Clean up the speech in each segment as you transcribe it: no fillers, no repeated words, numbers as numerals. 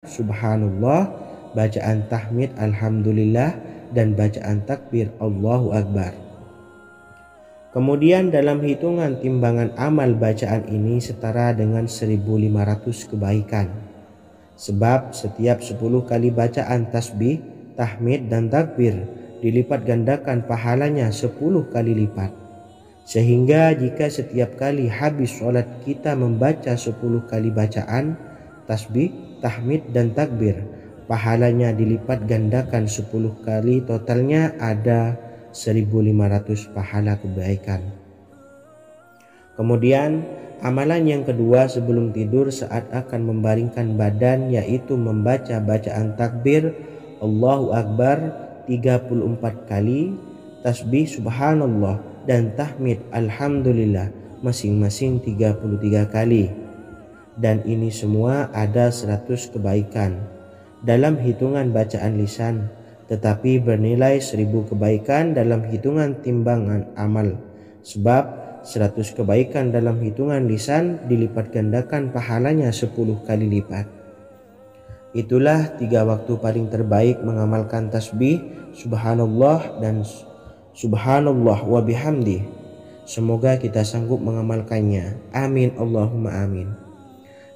Subhanallah, bacaan tahmid Alhamdulillah, dan bacaan takbir Allahu Akbar. Kemudian dalam hitungan timbangan amal bacaan ini setara dengan 1500 kebaikan. Sebab setiap 10 kali bacaan tasbih, tahmid, dan takbir dilipat gandakan pahalanya 10 kali lipat. Sehingga jika setiap kali habis sholat kita membaca 10 kali bacaan tasbih, tahmid, dan takbir, pahalanya dilipat gandakan 10 kali, totalnya ada 1500 pahala kebaikan. Kemudian amalan yang kedua sebelum tidur saat akan membaringkan badan, yaitu membaca bacaan takbir Allahu Akbar 34 kali, tasbih Subhanallah, dan tahmid Alhamdulillah masing-masing 33 kali. Dan ini semua ada 100 kebaikan dalam hitungan bacaan lisan, tetapi bernilai 1000 kebaikan dalam hitungan timbangan amal. Sebab 100 kebaikan dalam hitungan lisan dilipat gandakan pahalanya 10 kali lipat. Itulah 3 waktu paling terbaik mengamalkan tasbih Subhanallah dan Subhanallah wa bihamdi. Semoga kita sanggup mengamalkannya. Amin Allahumma amin.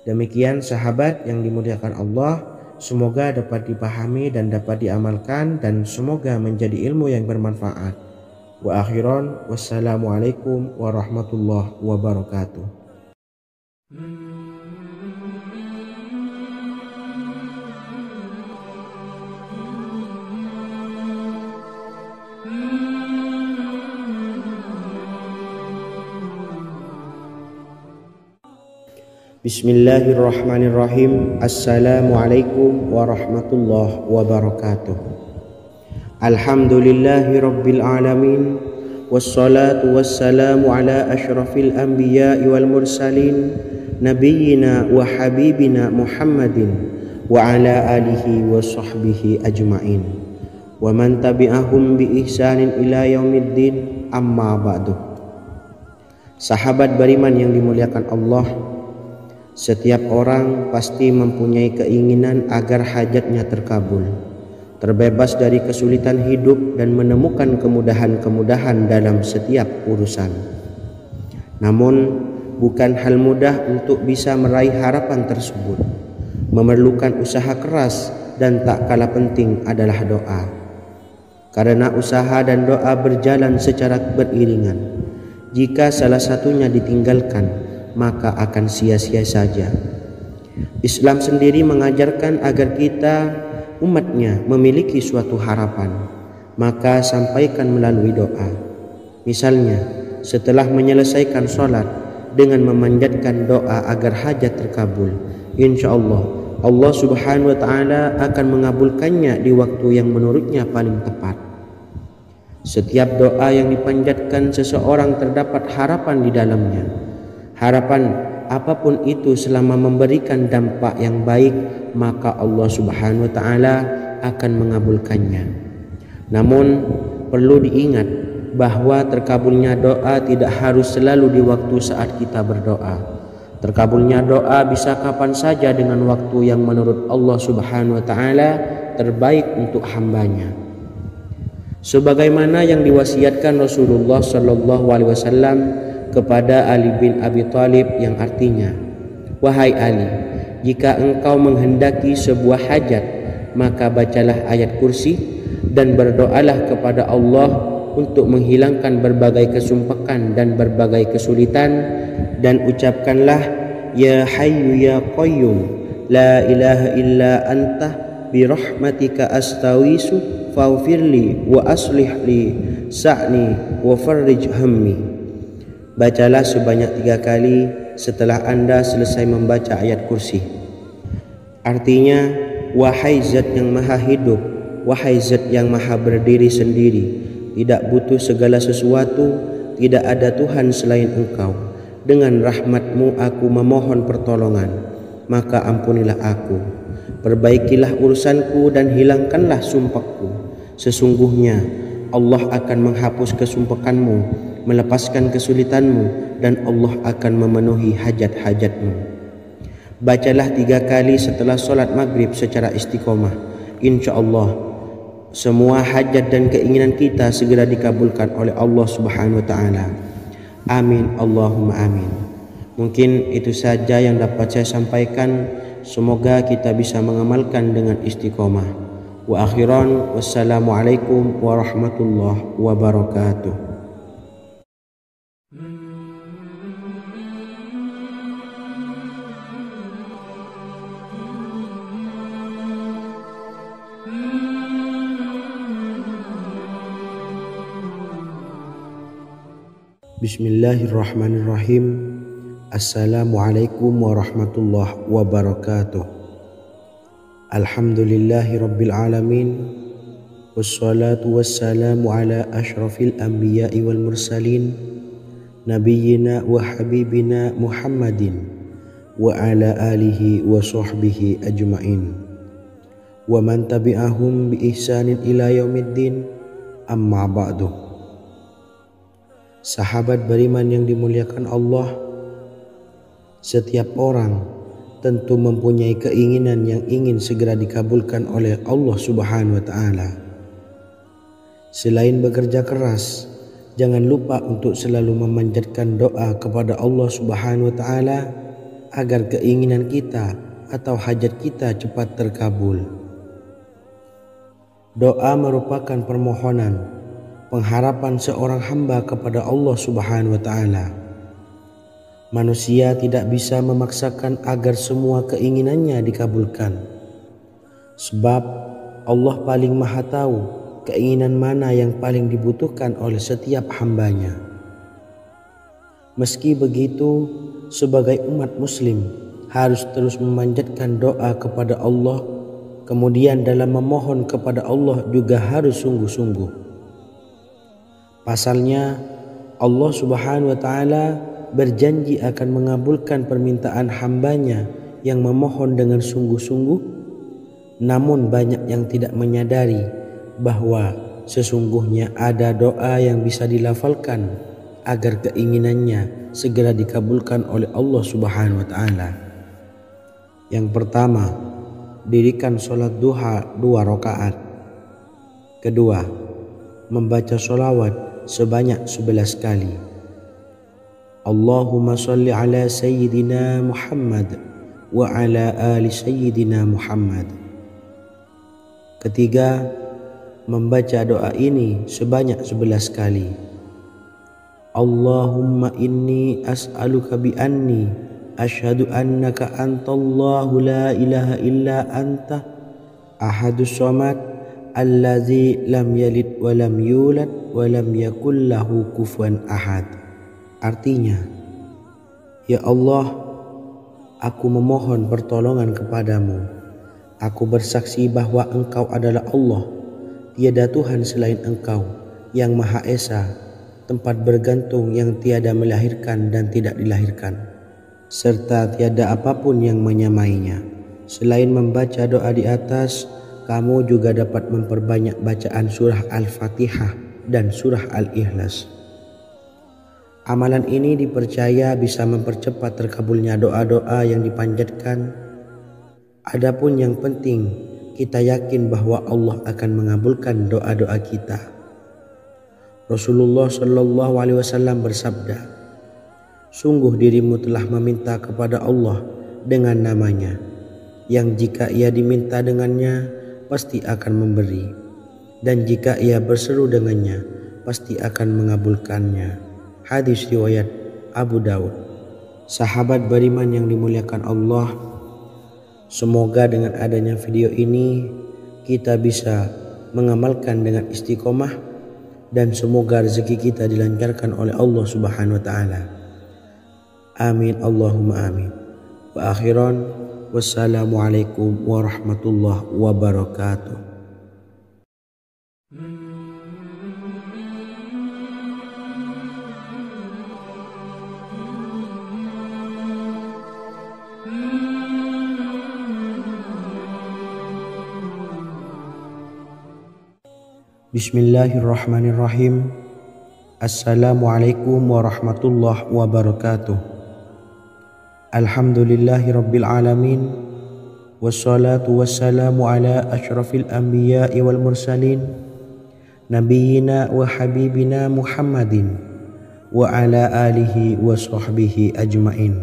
Demikian sahabat yang dimuliakan Allah, semoga dapat dipahami dan dapat diamalkan, dan semoga menjadi ilmu yang bermanfaat. Wa akhiran, wassalamualaikum warahmatullahi wabarakatuh. Bismillahirrahmanirrahim. Assalamualaikum warahmatullahi wabarakatuh. Alhamdulillahi rabbil alamin, wassalatu wassalamu ala ashrafil anbiya'i wal mursalin, nabiyyina wa habibina Muhammadin wa ala alihi wa sahbihi ajma'in, wa man tabi'ahum bi ihsanin ila yaumiddin, amma ba'du. Sahabat beriman yang dimuliakan Allah, setiap orang pasti mempunyai keinginan agar hajatnya terkabul, terbebas dari kesulitan hidup, dan menemukan kemudahan-kemudahan dalam setiap urusan. Namun, bukan hal mudah untuk bisa meraih harapan tersebut. Memerlukan usaha keras, dan tak kalah penting adalah doa. Karena usaha dan doa berjalan secara beriringan. Jika salah satunya ditinggalkan, maka akan sia-sia saja. Islam sendiri mengajarkan agar kita umatnya memiliki suatu harapan, maka sampaikan melalui doa. Misalnya, setelah menyelesaikan sholat dengan memanjatkan doa agar hajat terkabul, insya Allah Allah subhanahu wa ta'ala akan mengabulkannya di waktu yang menurutnya paling tepat. Setiap doa yang dipanjatkan seseorang terdapat harapan di dalamnya. Harapan apapun itu selama memberikan dampak yang baik, maka Allah subhanahu wa ta'ala akan mengabulkannya. Namun perlu diingat bahwa terkabulnya doa tidak harus selalu di waktu saat kita berdoa. Terkabulnya doa bisa kapan saja dengan waktu yang menurut Allah subhanahu wa ta'ala terbaik untuk hambanya. Sebagaimana yang diwasiatkan Rasulullah sallallahu alaihi wasallam kepada Ali bin Abi Thalib, yang artinya, wahai Ali, jika engkau menghendaki sebuah hajat, maka bacalah ayat kursi dan berdoalah kepada Allah untuk menghilangkan berbagai kesumpakan dan berbagai kesulitan, dan ucapkanlah, ya hayyu ya qayyum la ilaha illa anta birahmatika astawisu faghfirli wa aslih li sa'ni wa farrij hammi. Bacalah sebanyak 3 kali setelah Anda selesai membaca ayat kursi. Artinya, wahai zat yang maha hidup, wahai zat yang maha berdiri sendiri, tidak butuh segala sesuatu, tidak ada Tuhan selain Engkau. Dengan rahmat-Mu aku memohon pertolongan, maka ampunilah aku. Perbaikilah urusanku dan hilangkanlah sumpahku. Sesungguhnya Allah akan menghapus kesumpakanmu, melepaskan kesulitanmu, dan Allah akan memenuhi hajat-hajatmu. Bacalah 3 kali setelah solat maghrib secara istiqomah. Insya Allah semua hajat dan keinginan kita segera dikabulkan oleh Allah Subhanahu wa taala. Amin Allahumma amin. Mungkin itu saja yang dapat saya sampaikan. Semoga kita bisa mengamalkan dengan istiqomah. Wa akhiran, wassalamualaikum warahmatullahi wabarakatuh. Bismillahirrahmanirrahim. Assalamualaikum warahmatullahi wabarakatuh. Alhamdulillahi rabbil alamin. Wassalatu wassalamu ala ashrafil anbiya'i wal mursalin, nabiyyina wa habibina Muhammadin wa ala alihi wa sahbihi ajma'in wa man tabi'ahum bi ihsanin ila yaumiddin, amma ba'du. Sahabat beriman yang dimuliakan Allah, setiap orang tentu mempunyai keinginan yang ingin segera dikabulkan oleh Allah Subhanahu wa taala. Selain bekerja keras, jangan lupa untuk selalu memanjatkan doa kepada Allah Subhanahu wa taala agar keinginan kita atau hajat kita cepat terkabul. Doa merupakan permohonan, pengharapan seorang hamba kepada Allah Subhanahu wa taala. Manusia tidak bisa memaksakan agar semua keinginannya dikabulkan. Sebab Allah paling maha tahu keinginan mana yang paling dibutuhkan oleh setiap hambanya. Meski begitu, sebagai umat muslim harus terus memanjatkan doa kepada Allah. Kemudian dalam memohon kepada Allah juga harus sungguh-sungguh. Pasalnya Allah Subhanahu wa taala berjanji akan mengabulkan permintaan hambanya yang memohon dengan sungguh-sungguh. Namun banyak yang tidak menyadari bahwa sesungguhnya ada doa yang bisa dilafalkan agar keinginannya segera dikabulkan oleh Allah Subhanahu wa taala. Yang pertama, dirikan sholat duha 2 rakaat. Kedua, membaca sholawat sebanyak 11 kali. Allahumma sholli ala sayyidina Muhammad wa ala ali sayyidina Muhammad. Ketiga, membaca doa ini sebanyak 11 kali. Allahumma inni as'aluka bi anni asyhadu annaka antallahu la ilaha illa anta ahadus samad allazi lam yalid wa lam yulad wa lam yakul lahu kufuwan ahad. Artinya, ya Allah, aku memohon pertolongan kepadamu. Aku bersaksi bahwa Engkau adalah Allah, tiada Tuhan selain Engkau, yang Maha Esa, tempat bergantung yang tiada melahirkan dan tidak dilahirkan, serta tiada apapun yang menyamainya. Selain membaca doa di atas, kamu juga dapat memperbanyak bacaan surah Al-Fatihah dan surah Al-Ikhlas. Amalan ini dipercaya bisa mempercepat terkabulnya doa-doa yang dipanjatkan. Adapun yang penting, kita yakin bahwa Allah akan mengabulkan doa-doa kita. Rasulullah Shallallahu Alaihi Wasallam bersabda, sungguh dirimu telah meminta kepada Allah dengan namanya, yang jika ia diminta dengannya, pasti akan memberi, dan jika ia berseru dengannya, pasti akan mengabulkannya. Hadis riwayat Abu Daud. Sahabat beriman yang dimuliakan Allah, semoga dengan adanya video ini kita bisa mengamalkan dengan istiqomah, dan semoga rezeki kita dilancarkan oleh Allah Subhanahu wa taala. Amin Allahumma amin. Wa akhiran, wassalamualaikum warahmatullahi wabarakatuh. Bismillahirrahmanirrahim. Assalamualaikum warahmatullahi wabarakatuh. Alhamdulillahi Rabbil Alamin. Wassalatu wassalamu ala ashrafil anbiya'i wal mursalin Nabiyyina wa habibina Muhammadin wa ala alihi wa sahbihi ajmain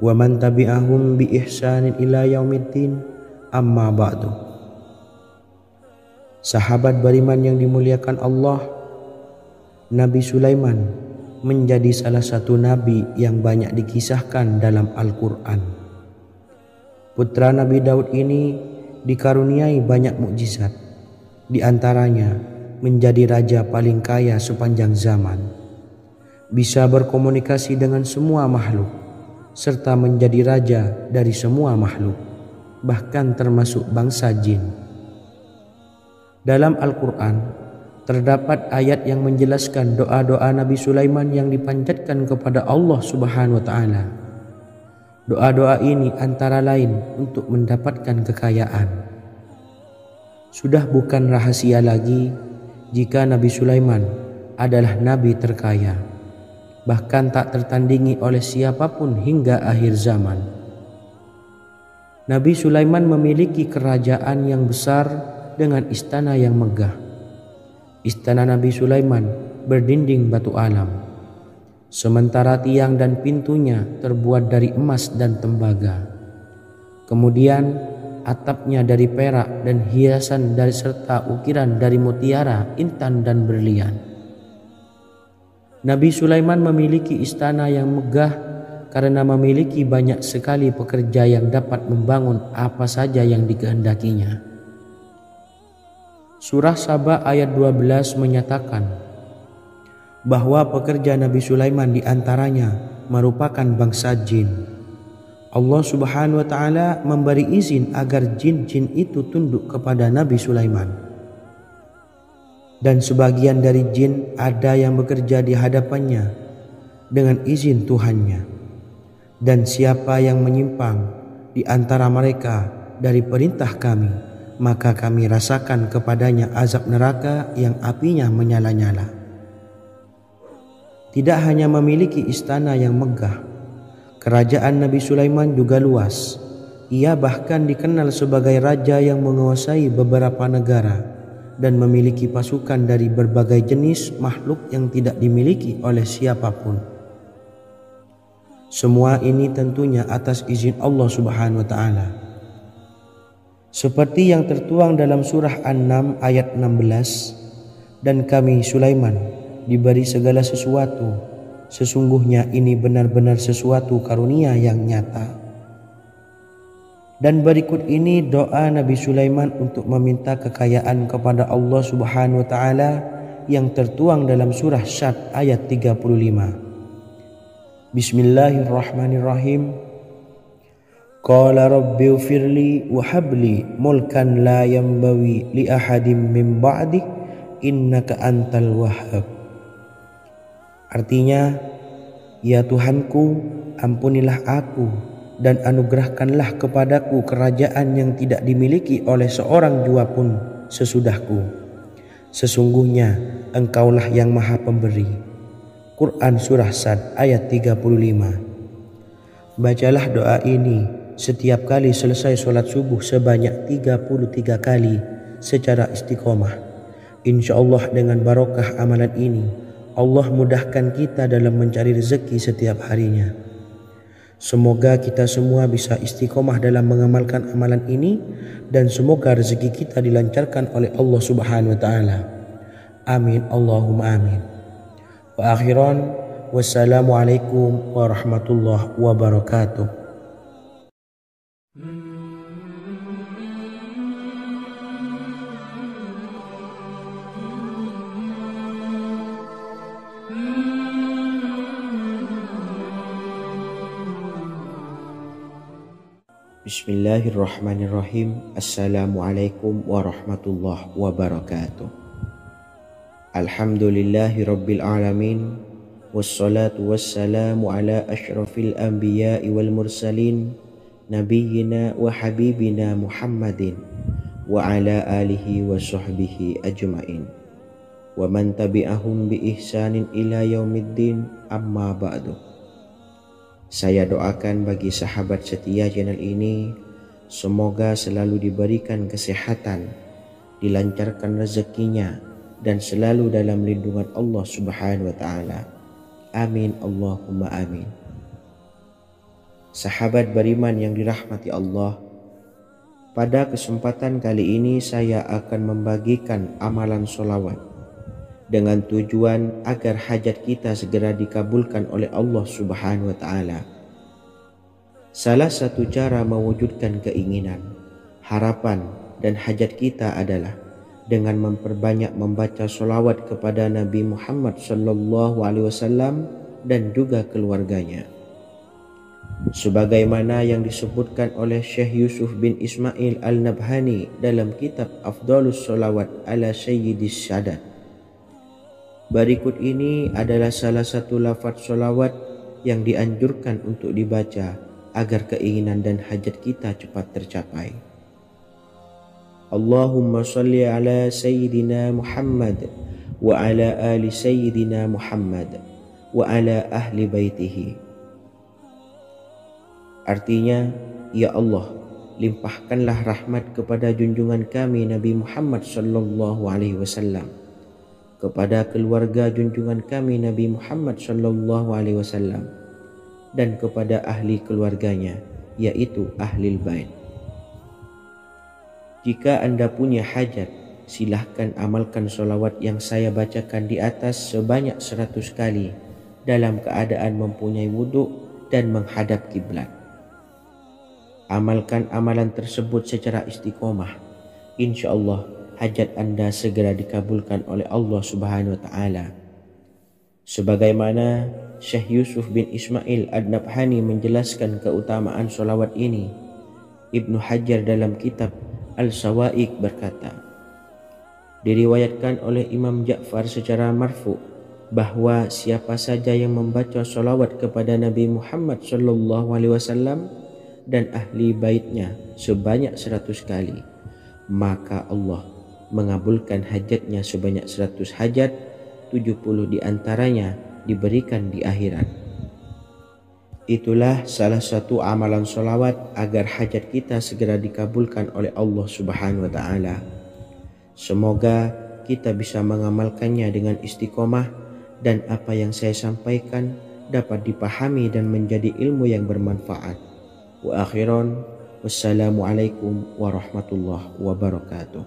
wa man tabi'ahum bi ihsanin ila yaumiddin, amma ba'du. Sahabat beriman yang dimuliakan Allah, Nabi Sulaiman menjadi salah satu nabi yang banyak dikisahkan dalam Al-Quran. Putra Nabi Daud ini dikaruniai banyak mukjizat, di antaranya menjadi raja paling kaya sepanjang zaman, bisa berkomunikasi dengan semua makhluk, serta menjadi raja dari semua makhluk, bahkan termasuk bangsa jin. Dalam Al-Quran terdapat ayat yang menjelaskan doa-doa Nabi Sulaiman yang dipanjatkan kepada Allah Subhanahu wa Ta'ala. Doa-doa ini antara lain untuk mendapatkan kekayaan. Sudah bukan rahasia lagi jika Nabi Sulaiman adalah nabi terkaya, bahkan tak tertandingi oleh siapapun hingga akhir zaman. Nabi Sulaiman memiliki kerajaan yang besar dengan istana yang megah. Istana Nabi Sulaiman berdinding batu alam, sementara tiang dan pintunya terbuat dari emas dan tembaga. Kemudian atapnya dari perak dan hiasan dari serta ukiran dari mutiara, intan dan berlian. Nabi Sulaiman memiliki istana yang megah karena memiliki banyak sekali pekerja yang dapat membangun apa saja yang dikehendakinya. Surah Saba ayat 12 menyatakan bahwa pekerja Nabi Sulaiman diantaranya merupakan bangsa jin. Allah Subhanahu wa Ta'ala memberi izin agar jin-jin itu tunduk kepada Nabi Sulaiman. Dan sebagian dari jin ada yang bekerja di hadapannya dengan izin Tuhannya. Dan siapa yang menyimpang di antara mereka dari perintah kami, maka kami rasakan kepadanya azab neraka yang apinya menyala-nyala. Tidak hanya memiliki istana yang megah, kerajaan Nabi Sulaiman juga luas. Ia bahkan dikenal sebagai raja yang menguasai beberapa negara dan memiliki pasukan dari berbagai jenis makhluk yang tidak dimiliki oleh siapapun. Semua ini tentunya atas izin Allah Subhanahu wa Ta'ala. Seperti yang tertuang dalam surah An-Naml ayat 16, dan kami Sulaiman diberi segala sesuatu, sesungguhnya ini benar-benar sesuatu karunia yang nyata. Dan berikut ini doa Nabi Sulaiman untuk meminta kekayaan kepada Allah Subhanahu wa Ta'ala yang tertuang dalam surah Syad ayat 35. Bismillahirrahmanirrahim. Qala rabbi ufirli wa habli mulkan la yanbawi li ahadim min ba'di innaka antal wahhab. Artinya, ya Tuhanku, ampunilah aku dan anugerahkanlah kepadaku kerajaan yang tidak dimiliki oleh seorang jua pun sesudahku. Sesungguhnya Engkaulah yang Maha Pemberi. Quran Surah Sad ayat 35. Bacalah doa ini setiap kali selesai sholat subuh sebanyak 33 kali secara istiqomah. Insya Allah dengan barokah amalan ini, Allah mudahkan kita dalam mencari rezeki setiap harinya. Semoga kita semua bisa istiqomah dalam mengamalkan amalan ini, dan semoga rezeki kita dilancarkan oleh Allah Subhanahu wa Ta'ala. Amin Allahumma amin. Wa akhiran, wassalamualaikum warahmatullahi wabarakatuh. Bismillahirrahmanirrahim. Assalamualaikum warahmatullahi wabarakatuh. Alhamdulillahi rabbil alamin. Wassalatu wassalamu ala ashrafil anbiya'i wal mursalin Nabiyyina wa habibina Muhammadin wa ala alihi wa sahbihi ajmain wa man tabi'ahum bi ihsanin ila yaumiddin, amma ba'du. Saya doakan bagi sahabat setia channel ini, semoga selalu diberikan kesehatan, dilancarkan rezekinya, dan selalu dalam lindungan Allah Subhanahu wa Ta'ala. Amin Allahumma amin. Sahabat beriman yang dirahmati Allah, pada kesempatan kali ini saya akan membagikan amalan sholawat dengan tujuan agar hajat kita segera dikabulkan oleh Allah Subhanahu wa Ta'ala. Salah satu cara mewujudkan keinginan, harapan, dan hajat kita adalah dengan memperbanyak membaca sholawat kepada Nabi Muhammad SAW dan juga keluarganya. Sebagaimana yang disebutkan oleh Syekh Yusuf bin Ismail Al-Nabhani dalam kitab Afdalus Sholawat ala Sayyidis Sadat. Berikut ini adalah salah satu lafaz sholawat yang dianjurkan untuk dibaca agar keinginan dan hajat kita cepat tercapai. Allahumma salli ala Sayyidina Muhammad wa ala ali Sayyidina Muhammad wa ala ahli baitihi. Artinya, ya Allah, limpahkanlah rahmat kepada junjungan kami Nabi Muhammad SAW, kepada keluarga junjungan kami Nabi Muhammad SAW, dan kepada ahli keluarganya, yaitu ahlil bait. Jika Anda punya hajat, silahkan amalkan sholawat yang saya bacakan di atas sebanyak 100 kali dalam keadaan mempunyai wudhu dan menghadap kiblat. Amalkan amalan tersebut secara istiqomah. Insya Allah hajat Anda segera dikabulkan oleh Allah Subhanahu wa Ta'ala. Sebagaimana Syekh Yusuf bin Ismail Ad-Nabhani menjelaskan keutamaan sholawat ini, Ibnu Hajar dalam kitab Al-Sawa'iq berkata, diriwayatkan oleh Imam Ja'far secara marfu bahwa siapa saja yang membaca sholawat kepada Nabi Muhammad SAW dan ahli baitnya sebanyak 100 kali, maka Allah mengabulkan hajatnya sebanyak 100 hajat, 70 diantaranya diberikan di akhirat. Itulah salah satu amalan sholawat agar hajat kita segera dikabulkan oleh Allah Subhanahu wa Ta'ala. Semoga kita bisa mengamalkannya dengan istiqomah dan apa yang saya sampaikan dapat dipahami dan menjadi ilmu yang bermanfaat. Wa akhiran, wassalamualaikum warahmatullahi wabarakatuh.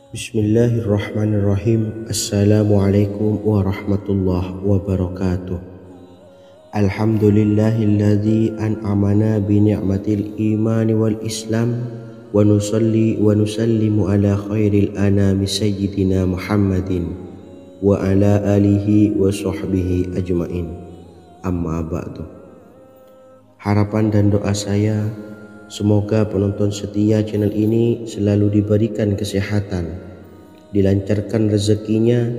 Bismillahirrahmanirrahim. Assalamualaikum warahmatullahi wabarakatuh. Alhamdulillahilladzi an'amana bi ni'matil imani wal islam wa nusalli wa nusallimu ala khairil anami sayyidina Muhammadin wa ala alihi wa sahbihi ajmain. Amma ba'du. Harapan dan doa saya, semoga penonton setia channel ini selalu diberikan kesehatan, dilancarkan rezekinya,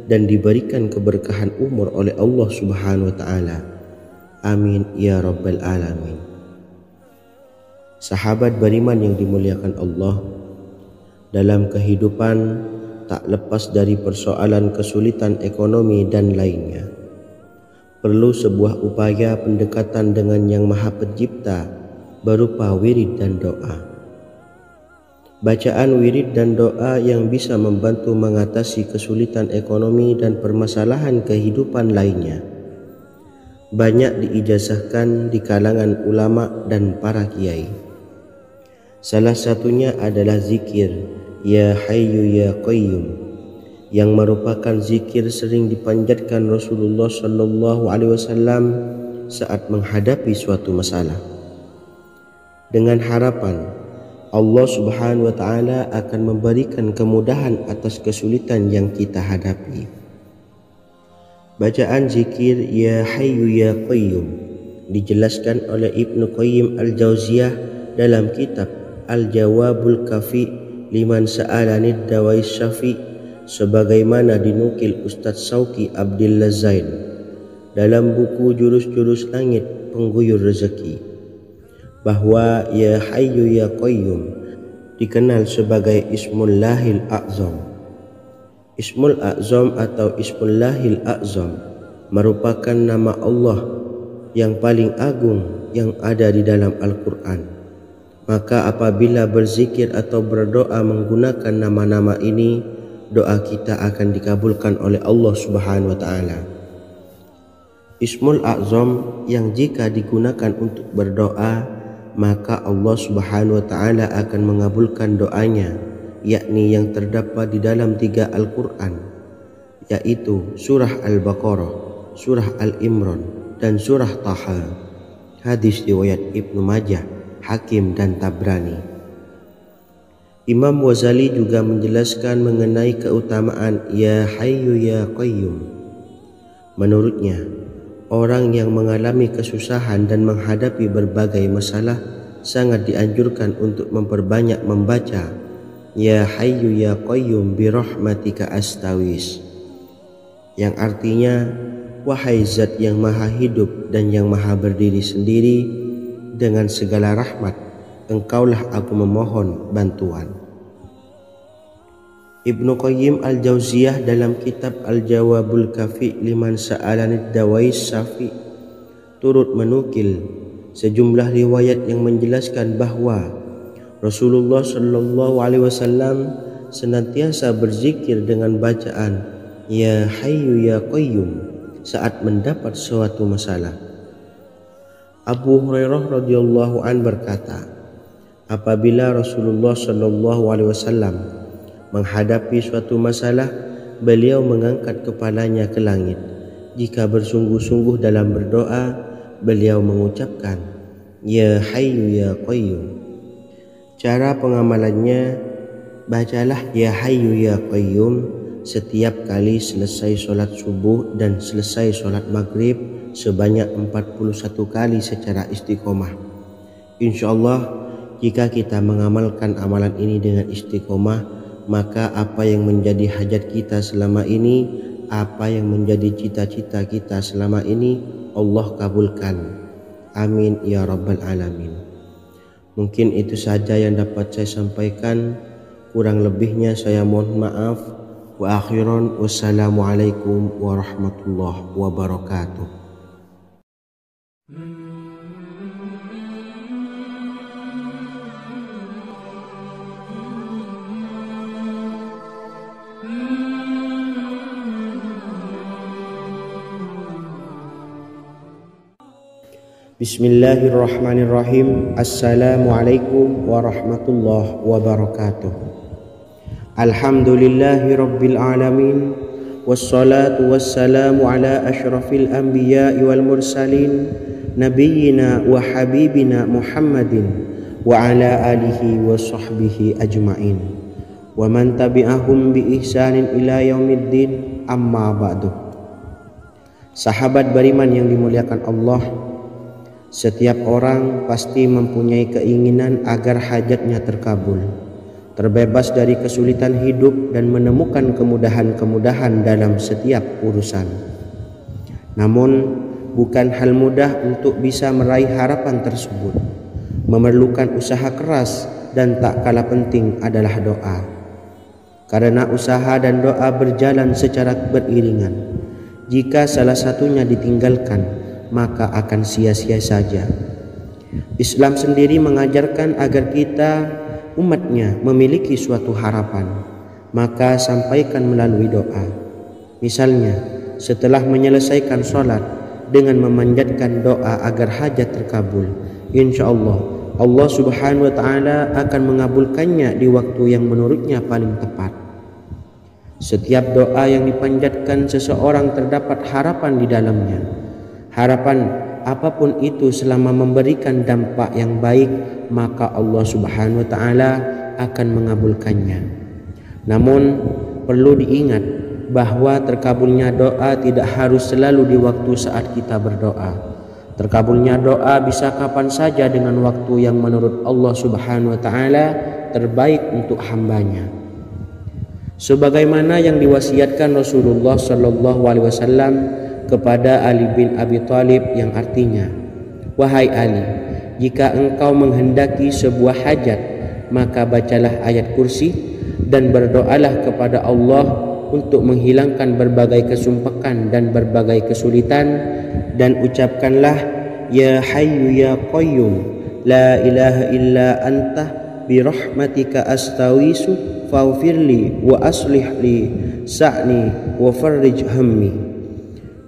dan diberikan keberkahan umur oleh Allah Subhanahu wa Ta'ala. Amin ya rabbal alamin. Sahabat beriman yang dimuliakan Allah, dalam kehidupan tak lepas dari persoalan kesulitan ekonomi dan lainnya. Perlu sebuah upaya pendekatan dengan Yang Maha Pencipta berupa wirid dan doa. Bacaan wirid dan doa yang bisa membantu mengatasi kesulitan ekonomi dan permasalahan kehidupan lainnya banyak diijazahkan di kalangan ulama dan para kiai. Salah satunya adalah zikir Ya Hayyu Ya Qayyum, yang merupakan zikir sering dipanjatkan Rasulullah SAW saat menghadapi suatu masalah, dengan harapan Allah Subhanahu wa Ta'ala akan memberikan kemudahan atas kesulitan yang kita hadapi. Bacaan zikir Ya Hayyu Ya Qayyum dijelaskan oleh Ibnu Qayyim Al-Jauziyah dalam kitab Al-Jawabul Kafi liman sa'alanid dawai syafi, sebagaimana dinukil Ustadz Sauki Abdillah Zain dalam buku Jurus-Jurus Langit Pengguyur Rezeki bahwa Ya Hayyu Ya Qayyum dikenal sebagai Ismullahil A'zam. Ismul A'zam atau Ismullahil A'zam merupakan nama Allah yang paling agung yang ada di dalam Al-Quran. Maka apabila berzikir atau berdoa menggunakan nama-nama ini, doa kita akan dikabulkan oleh Allah Subhanahu wa Ta'ala. Ismul A'zam yang jika digunakan untuk berdoa, maka Allah Subhanahu wa Ta'ala akan mengabulkan doanya, yakni yang terdapat di dalam 3 Al-Quran, yaitu surah Al-Baqarah, surah Al-Imran, dan surah Taha. Hadis riwayat Ibnu Majah, Hakim, dan Tabrani. Imam Ghazali juga menjelaskan mengenai keutamaan Ya Hayyu Ya Qayyum. Menurutnya, orang yang mengalami kesusahan dan menghadapi berbagai masalah sangat dianjurkan untuk memperbanyak membaca Ya Hayyu Ya Qayyum bi rahmatika astawis, yang artinya, wahai zat yang maha hidup dan yang maha berdiri sendiri, dengan segala rahmat engkaulah aku memohon bantuan. Ibnu Qayyim Al-Jauziyah dalam kitab Al-Jawabul Kafi liman sa'alanid dawais syafi turut menukil sejumlah riwayat yang menjelaskan bahwa Rasulullah Shallallahu Alaihi Wasallam senantiasa berzikir dengan bacaan Ya Hayyu Ya Qayyum saat mendapat suatu masalah. Abu Hurairah radhiyallahu an berkata, apabila Rasulullah Shallallahu Alaihi Wasallam menghadapi suatu masalah, beliau mengangkat kepalanya ke langit. Jika bersungguh-sungguh dalam berdoa, beliau mengucapkan Ya Hayyu Ya Qayyum. Cara pengamalannya, bacalah Ya Hayyu Ya Qayyum setiap kali selesai sholat subuh dan selesai sholat maghrib sebanyak 41 kali secara istiqomah. Insyaallah, jika kita mengamalkan amalan ini dengan istiqomah, maka apa yang menjadi hajat kita selama ini, apa yang menjadi cita-cita kita selama ini, Allah kabulkan. Amin ya rabbal alamin. Mungkin itu saja yang dapat saya sampaikan. Kurang lebihnya saya mohon maaf. Wa akhiran, wassalamualaikum warahmatullahi wabarakatuh. Bismillahirrahmanirrahim. Assalamualaikum warahmatullahi wabarakatuh. Alhamdulillahi rabbil alamin, wassalatu wassalamu ala ashrafil anbiya'i wal mursalin, nabiyyina wa habibina Muhammadin wa ala alihi wa sahbihi ajma'in wa man tabi'ahum bi ihsanin ila yaumiddin, amma ba'du. Sahabat beriman yang dimuliakan Allah, setiap orang pasti mempunyai keinginan agar hajatnya terkabul, terbebas dari kesulitan hidup dan menemukan kemudahan-kemudahan dalam setiap urusan. Namun, bukan hal mudah untuk bisa meraih harapan tersebut. Memerlukan usaha keras dan tak kalah penting adalah doa. Karena usaha dan doa berjalan secara beriringan. Jika salah satunya ditinggalkan, maka akan sia-sia saja. Islam sendiri mengajarkan agar kita umatnya memiliki suatu harapan, maka sampaikan melalui doa. Misalnya, setelah menyelesaikan sholat dengan memanjatkan doa agar hajat terkabul, insyaallah Allah Subhanahu wa Ta'ala akan mengabulkannya di waktu yang menurutnya paling tepat. Setiap doa yang dipanjatkan seseorang terdapat harapan di dalamnya. Harapan apapun itu selama memberikan dampak yang baik, maka Allah Subhanahu wa Ta'ala akan mengabulkannya. Namun perlu diingat bahwa terkabulnya doa tidak harus selalu di waktu saat kita berdoa. Terkabulnya doa bisa kapan saja dengan waktu yang menurut Allah Subhanahu wa Ta'ala terbaik untuk hambanya. Sebagaimana yang diwasiatkan Rasulullah Sallallahu Alaihi Wasallam kepada Ali bin Abi Thalib yang artinya, "Wahai Ali, jika engkau menghendaki sebuah hajat, maka bacalah ayat kursi dan berdoalah kepada Allah untuk menghilangkan berbagai kesumpakan dan berbagai kesulitan, dan ucapkanlah, Ya Hayyu Ya Qayyum, La ilaha illa anta birahmatika astawisu faghfirli wa aslih li sa'ni wa farrij hammi."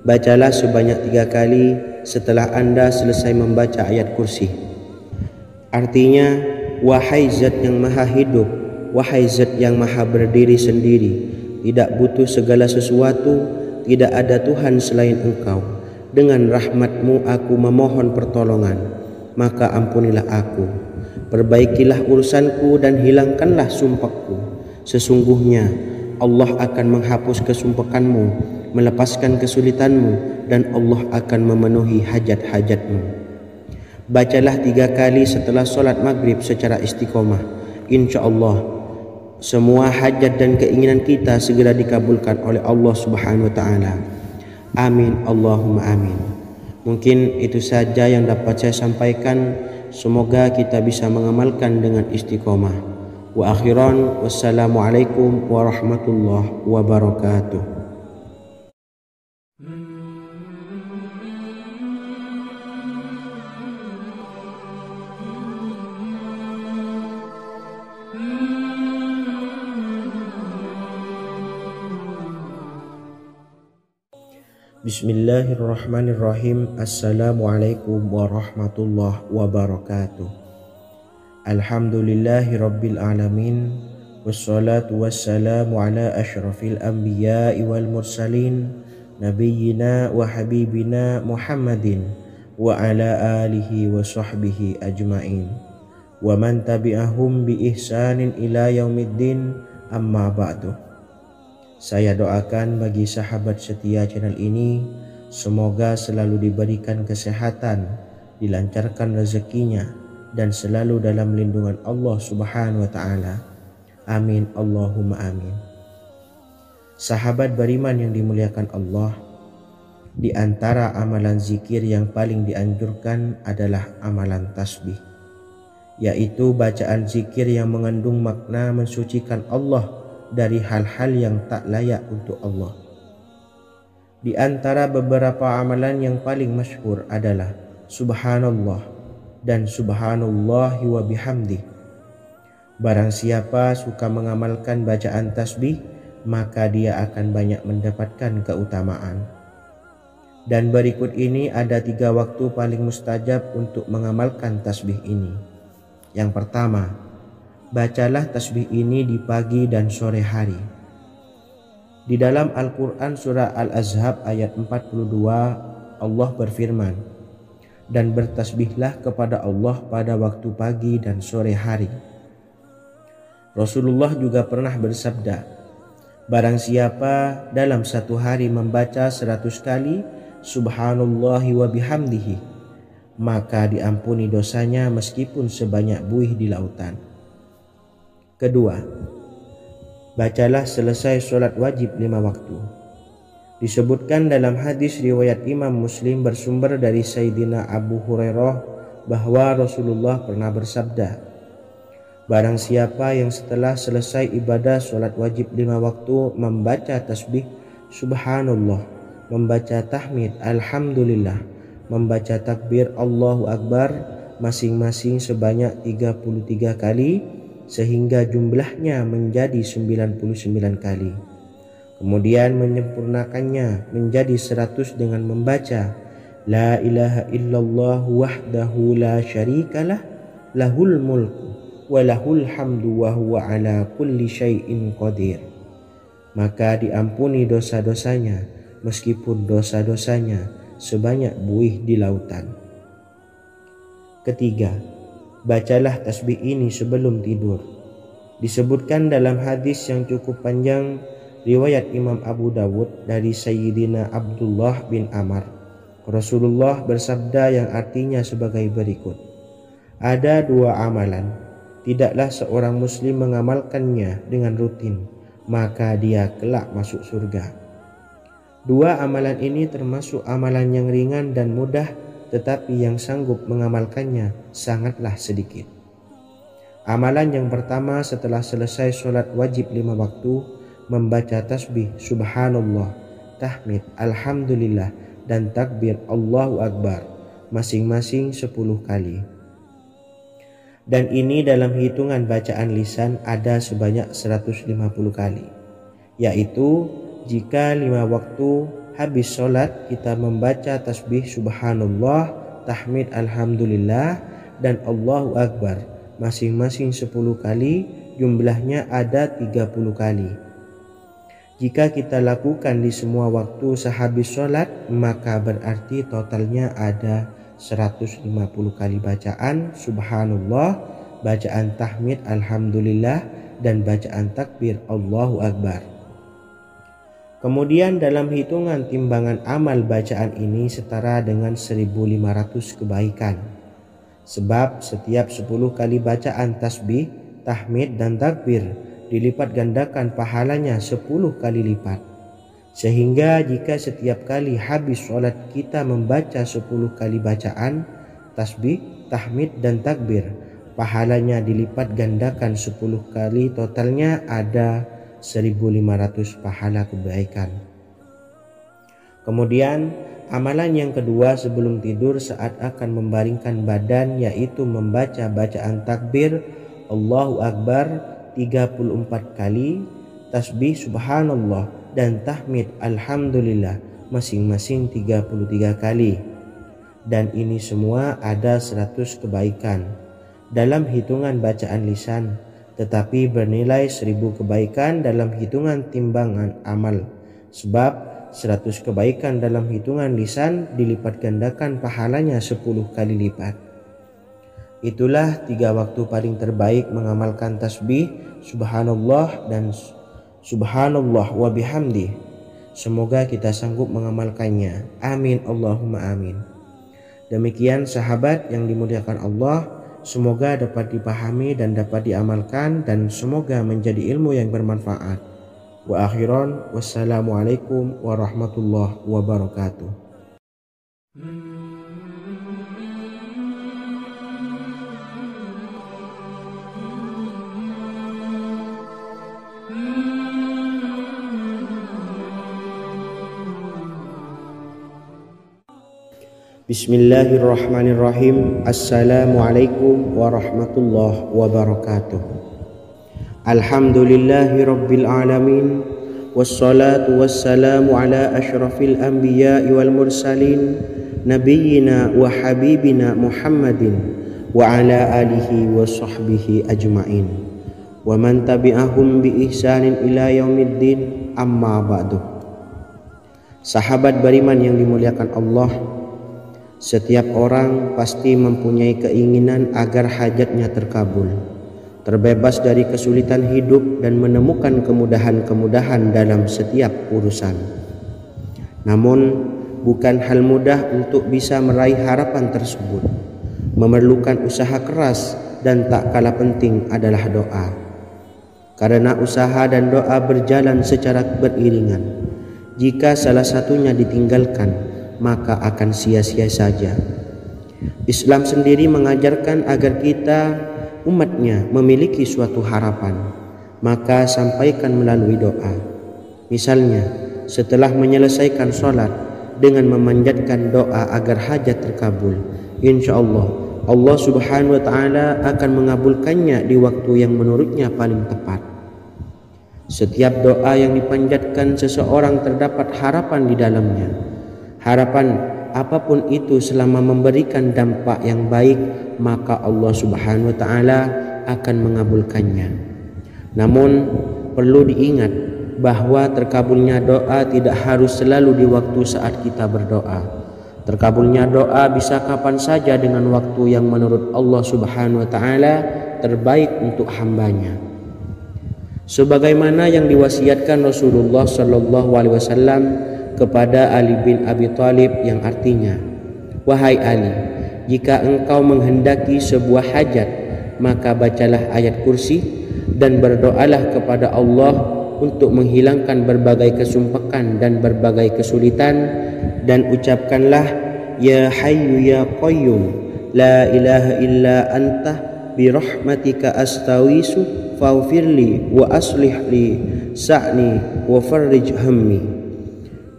Bacalah sebanyak 3 kali setelah Anda selesai membaca ayat kursi. Artinya, wahai zat yang maha hidup, wahai zat yang maha berdiri sendiri, tidak butuh segala sesuatu, tidak ada Tuhan selain Engkau. Dengan rahmat-Mu aku memohon pertolongan, maka ampunilah aku. Perbaikilah urusanku dan hilangkanlah sumpahku. Sesungguhnya Allah akan menghapus kesumpakanmu, melepaskan kesulitanmu, dan Allah akan memenuhi hajat-hajatmu. Bacalah 3 kali setelah solat maghrib secara istiqomah. Insya Allah semua hajat dan keinginan kita segera dikabulkan oleh Allah Subhanahu wa Ta'ala. Amin Allahumma amin. Mungkin itu saja yang dapat saya sampaikan. Semoga kita bisa mengamalkan dengan istiqomah. Wa akhiran, wassalamualaikum warahmatullahi wabarakatuh. Bismillahirrahmanirrahim. Assalamualaikum warahmatullahi wabarakatuh. Alhamdulillahi rabbil alamin. Wassalatu wassalamu ala ashrafil anbiya'i wal mursalin, nabiyyina wa habibina Muhammadin wa ala alihi wa sahbihi ajma'in, wa man tabi'ahum bi ihsanin ila yaumiddin, amma ba'du. Saya doakan bagi sahabat setia channel ini, semoga selalu diberikan kesehatan, dilancarkan rezekinya, dan selalu dalam lindungan Allah Subhanahu wa Ta'ala. Amin Allahumma amin. Sahabat beriman yang dimuliakan Allah, di antara amalan zikir yang paling dianjurkan adalah amalan tasbih, yaitu bacaan zikir yang mengandung makna mensucikan Allah dari hal-hal yang tak layak untuk Allah. Di antara beberapa amalan yang paling masyhur adalah Subhanallah dan Subhanallahi wa bihamdi. Barang siapa suka mengamalkan bacaan tasbih, maka dia akan banyak mendapatkan keutamaan. Dan berikut ini ada 3 waktu paling mustajab untuk mengamalkan tasbih ini. Yang pertama, bacalah tasbih ini di pagi dan sore hari. Di dalam Al-Quran surah Al-Ahzab ayat 42, Allah berfirman, "Dan bertasbihlah kepada Allah pada waktu pagi dan sore hari." Rasulullah juga pernah bersabda, "Barang siapa dalam satu hari membaca 100 kali Subhanallahi wa bihamdihi, maka diampuni dosanya meskipun sebanyak buih di lautan." Kedua, bacalah selesai sholat wajib 5 waktu. Disebutkan dalam hadis riwayat Imam Muslim bersumber dari Sayyidina Abu Hurairah bahwa Rasulullah pernah bersabda, "Barang siapa yang setelah selesai ibadah sholat wajib 5 waktu membaca tasbih Subhanallah, membaca tahmid Alhamdulillah, membaca takbir Allahu Akbar masing-masing sebanyak 33 kali, sehingga jumlahnya menjadi 99 kali. Kemudian menyempurnakannya menjadi 100 dengan membaca La ilaha illallah wahdahu la syarikalah, lahul mulku wa lahul hamdu wa huwa ala kulli syai'in qadir. Maka diampuni dosa-dosanya meskipun dosa-dosanya sebanyak buih di lautan. Ketiga, bacalah tasbih ini sebelum tidur. Disebutkan dalam hadis yang cukup panjang riwayat Imam Abu Dawud dari Sayyidina Abdullah bin Amr, Rasulullah bersabda yang artinya sebagai berikut, "Ada 2 amalan, tidaklah seorang muslim mengamalkannya dengan rutin, maka dia kelak masuk surga. Dua amalan ini termasuk amalan yang ringan dan mudah, tetapi yang sanggup mengamalkannya sangatlah sedikit. Amalan yang pertama setelah selesai sholat wajib 5 waktu, membaca tasbih subhanallah, tahmid, alhamdulillah, dan takbir Allahu Akbar masing-masing 10 kali. Dan ini dalam hitungan bacaan lisan ada sebanyak 150 kali, yaitu jika 5 waktu habis sholat kita membaca tasbih subhanallah, tahmid, alhamdulillah, dan Allahu Akbar masing-masing 10 kali, jumlahnya ada 30 kali. Jika kita lakukan di semua waktu sehabis sholat, maka berarti totalnya ada 150 kali bacaan subhanallah, bacaan tahmid alhamdulillah, dan bacaan takbir Allahu Akbar. Kemudian dalam hitungan timbangan amal bacaan ini setara dengan 1500 kebaikan. Sebab setiap 10 kali bacaan tasbih, tahmid, dan takbir dilipat gandakan pahalanya 10 kali lipat. Sehingga jika setiap kali habis sholat kita membaca 10 kali bacaan tasbih, tahmid, dan takbir, pahalanya dilipat gandakan 10 kali, totalnya ada 1500 pahala kebaikan. Kemudian amalan yang kedua sebelum tidur saat akan membaringkan badan, yaitu membaca bacaan takbir Allahu Akbar 34 kali, tasbih subhanallah, dan tahmid alhamdulillah masing-masing 33 kali. Dan ini semua ada 100 kebaikan dalam hitungan bacaan lisan, tetapi bernilai 1000 kebaikan dalam hitungan timbangan amal. Sebab 100 kebaikan dalam hitungan lisan dilipat gandakan pahalanya 10 kali lipat. Itulah 3 waktu paling terbaik mengamalkan tasbih subhanallah dan subhanallah wa bihamdih. Semoga kita sanggup mengamalkannya. Amin Allahumma amin. Demikian sahabat yang dimuliakan Allah, semoga dapat dipahami dan dapat diamalkan, dan semoga menjadi ilmu yang bermanfaat. Wa akhiran, wassalamualaikum warahmatullahi wabarakatuh. Bismillahirrahmanirrahim. Assalamualaikum warahmatullahi wabarakatuh. Alhamdulillahi rabbil alamin, wassalatu wassalamu ala ashrafil anbiya'i wal mursalin, nabiyyina wa habibina Muhammadin wa ala alihi wa sahbihi ajma'in, wa man tabi'ahum bi ihsanin ila yaumiddin, amma ba'du. Sahabat beriman yang dimuliakan Allah, setiap orang pasti mempunyai keinginan agar hajatnya terkabul, terbebas dari kesulitan hidup, dan menemukan kemudahan-kemudahan dalam setiap urusan. Namun, bukan hal mudah untuk bisa meraih harapan tersebut. Memerlukan usaha keras, dan tak kalah penting adalah doa. Karena usaha dan doa berjalan secara beriringan. Jika salah satunya ditinggalkan, maka akan sia-sia saja. Islam sendiri mengajarkan agar kita umatnya memiliki suatu harapan, maka sampaikan melalui doa. Misalnya, setelah menyelesaikan sholat dengan memanjatkan doa agar hajat terkabul, insya Allah subhanahu wa ta'ala akan mengabulkannya di waktu yang menurutnya paling tepat. Setiap doa yang dipanjatkan seseorang terdapat harapan di dalamnya. Harapan apapun itu selama memberikan dampak yang baik, maka Allah subhanahu wa ta'ala akan mengabulkannya. Namun perlu diingat bahwa terkabulnya doa tidak harus selalu di waktu saat kita berdoa. Terkabulnya doa bisa kapan saja dengan waktu yang menurut Allah subhanahu wa ta'ala terbaik untuk hambanya. Sebagaimana yang diwasiatkan Rasulullah sallallahu alaihi wasallam kepada Ali bin Abi Thalib, yang artinya, wahai Ali, jika engkau menghendaki sebuah hajat, maka bacalah ayat kursi dan berdoalah kepada Allah untuk menghilangkan berbagai kesumpakan dan berbagai kesulitan, dan ucapkanlah ya hayyu ya qayyum la ilaha illa anta birahmatika astawisu faghfirli wa aslih li sa'ni wa farrij hammi.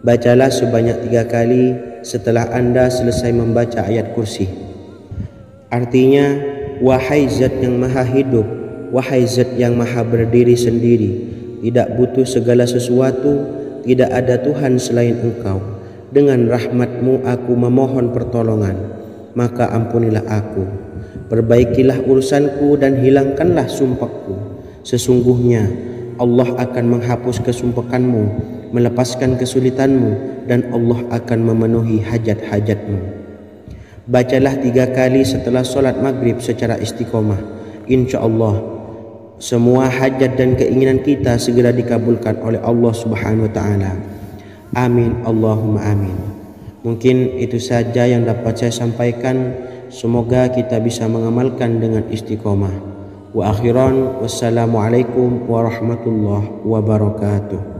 Bacalah sebanyak 3 kali setelah Anda selesai membaca ayat kursi. Artinya, wahai zat yang maha hidup, wahai zat yang maha berdiri sendiri, tidak butuh segala sesuatu, tidak ada Tuhan selain Engkau. Dengan rahmat-Mu aku memohon pertolongan, maka ampunilah aku. Perbaikilah urusanku dan hilangkanlah sumpahku. Sesungguhnya Allah akan menghapus kesumpahanmu, melepaskan kesulitanmu, dan Allah akan memenuhi hajat-hajatmu. Bacalah 3 kali setelah solat maghrib secara istiqomah. Insya Allah semua hajat dan keinginan kita segera dikabulkan oleh Allah Subhanahu wa Ta'ala. Amin Allahumma amin. Mungkin itu saja yang dapat saya sampaikan. Semoga kita bisa mengamalkan dengan istiqomah. Wa akhiran, wassalamualaikum warahmatullahi wabarakatuh.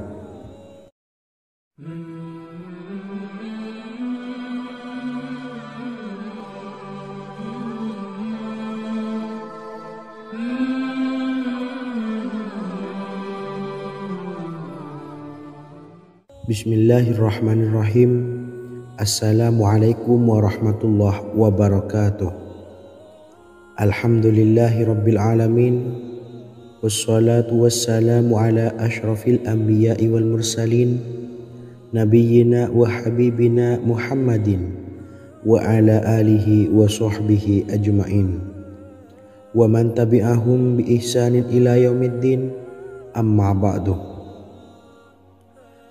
Bismillahirrahmanirrahim. Assalamualaikum warahmatullahi wabarakatuh. Alhamdulillahi rabbil alamin, wassalatu wassalamu ala ashrafil anbiya'i wal mursalin, nabiyyina wa habibina Muhammadin wa ala alihi wa sahbihi ajma'in wa man tabi'ahum bi ihsanin ila yaumiddin, amma ba'du.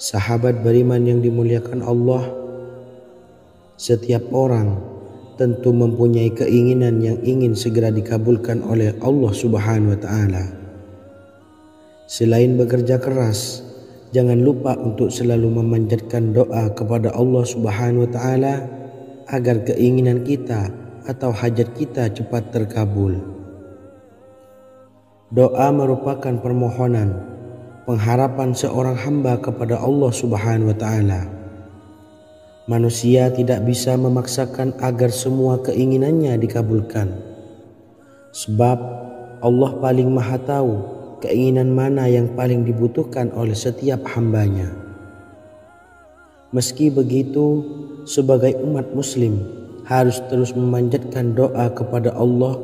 Sahabat beriman yang dimuliakan Allah, setiap orang tentu mempunyai keinginan yang ingin segera dikabulkan oleh Allah Subhanahu wa Ta'ala. Selain bekerja keras, jangan lupa untuk selalu memanjatkan doa kepada Allah Subhanahu wa Ta'ala agar keinginan kita atau hajat kita cepat terkabul. Doa merupakan permohonan, pengharapan seorang hamba kepada Allah Subhanahu wa Ta'ala. Manusia tidak bisa memaksakan agar semua keinginannya dikabulkan, sebab Allah paling maha tahu keinginan mana yang paling dibutuhkan oleh setiap hambanya. Meski begitu, sebagai umat muslim harus terus memanjatkan doa kepada Allah,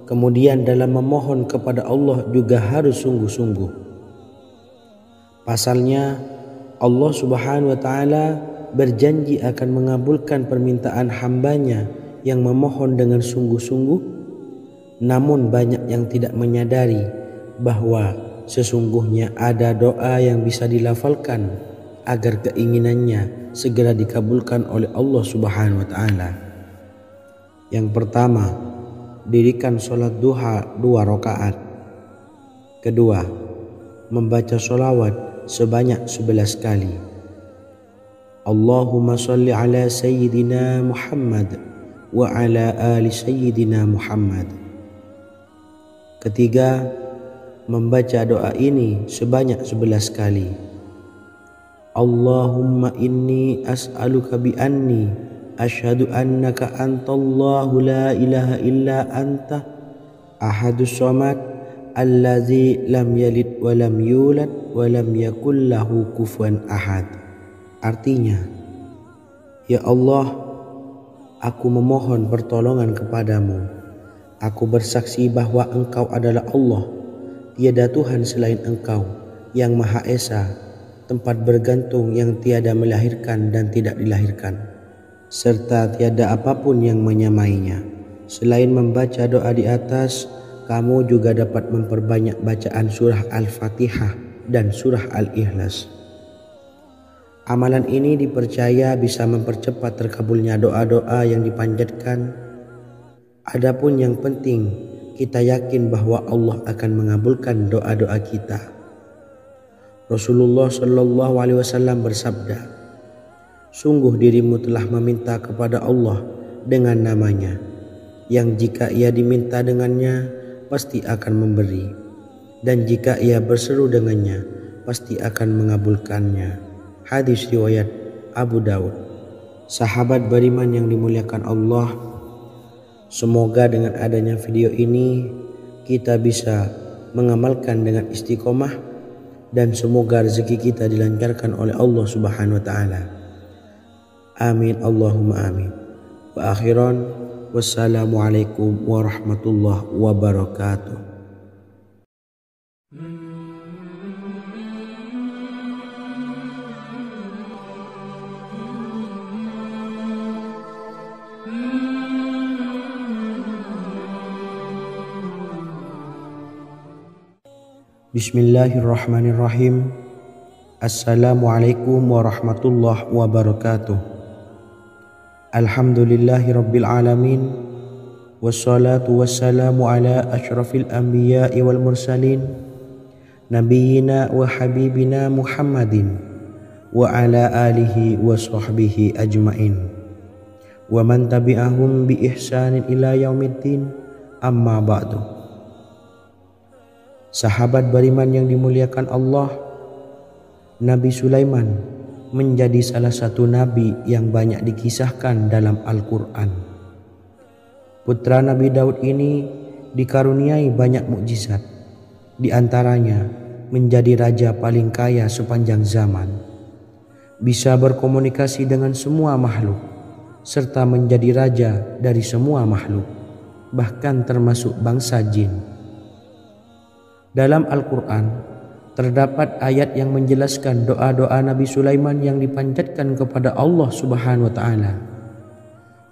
kemudian dalam memohon kepada Allah juga harus sungguh-sungguh. Pasalnya Allah Subhanahu wa Ta'ala berjanji akan mengabulkan permintaan hambanya yang memohon dengan sungguh-sungguh. Namun banyak yang tidak menyadari bahwa sesungguhnya ada doa yang bisa dilafalkan agar keinginannya segera dikabulkan oleh Allah Subhanahu wa Ta'ala. Yang pertama, dirikan sholat duha 2 rakaat. Kedua, membaca sholawat sebanyak 11 kali. Allahumma salli ala Sayyidina Muhammad wa ala ali Sayyidina Muhammad. Ketiga, membaca doa ini sebanyak 11 kali. Allahumma inni as'aluka bi anni asyhadu annaka antallahu la ilaha illa anta ahadus samad allazi lam yalid wa lam yulad wa lam yakul lahu kufuwan ahad. Artinya, ya Allah, aku memohon pertolongan kepadamu. Aku bersaksi bahwa Engkau adalah Allah, tiada Tuhan selain Engkau, yang Maha Esa, tempat bergantung yang tiada melahirkan dan tidak dilahirkan, serta tiada apapun yang menyamainya. Selain membaca doa di atas, kamu juga dapat memperbanyak bacaan surah Al-Fatihah dan surah Al-Ikhlas. Amalan ini dipercaya bisa mempercepat terkabulnya doa-doa yang dipanjatkan. Adapun yang penting, kita yakin bahwa Allah akan mengabulkan doa-doa kita. Rasulullah Shallallahu Alaihi Wasallam bersabda, sungguh dirimu telah meminta kepada Allah dengan namanya, yang jika ia diminta dengannya, pasti akan memberi. Dan jika ia berseru dengannya, pasti akan mengabulkannya. Hadis riwayat Abu Daud. Sahabat beriman yang dimuliakan Allah, semoga dengan adanya video ini kita bisa mengamalkan dengan istiqomah dan semoga rezeki kita dilancarkan oleh Allah Subhanahu wa taala. Amin Allahumma amin. Wa akhiran, wassalamualaikum warahmatullahi wabarakatuh. Bismillahirrahmanirrahim. Assalamualaikum warahmatullahi wabarakatuh. Alhamdulillahirabbil alamin. Wassalatu wassalamu ala asyrafil anbiya'i wal mursalin nabiyyina wa habibina Muhammadin wa ala alihi wa sahbihi ajmain wa man tabi'ahum bi ihsanin ila yaumiddin, amma ba'du. Sahabat beriman yang dimuliakan Allah, Nabi Sulaiman menjadi salah satu nabi yang banyak dikisahkan dalam Al-Quran. Putra Nabi Daud ini dikaruniai banyak mukjizat, di antaranya menjadi raja paling kaya sepanjang zaman, bisa berkomunikasi dengan semua makhluk, serta menjadi raja dari semua makhluk, bahkan termasuk bangsa jin. Dalam Al-Quran terdapat ayat yang menjelaskan doa-doa Nabi Sulaiman yang dipanjatkan kepada Allah Subhanahu wa taala.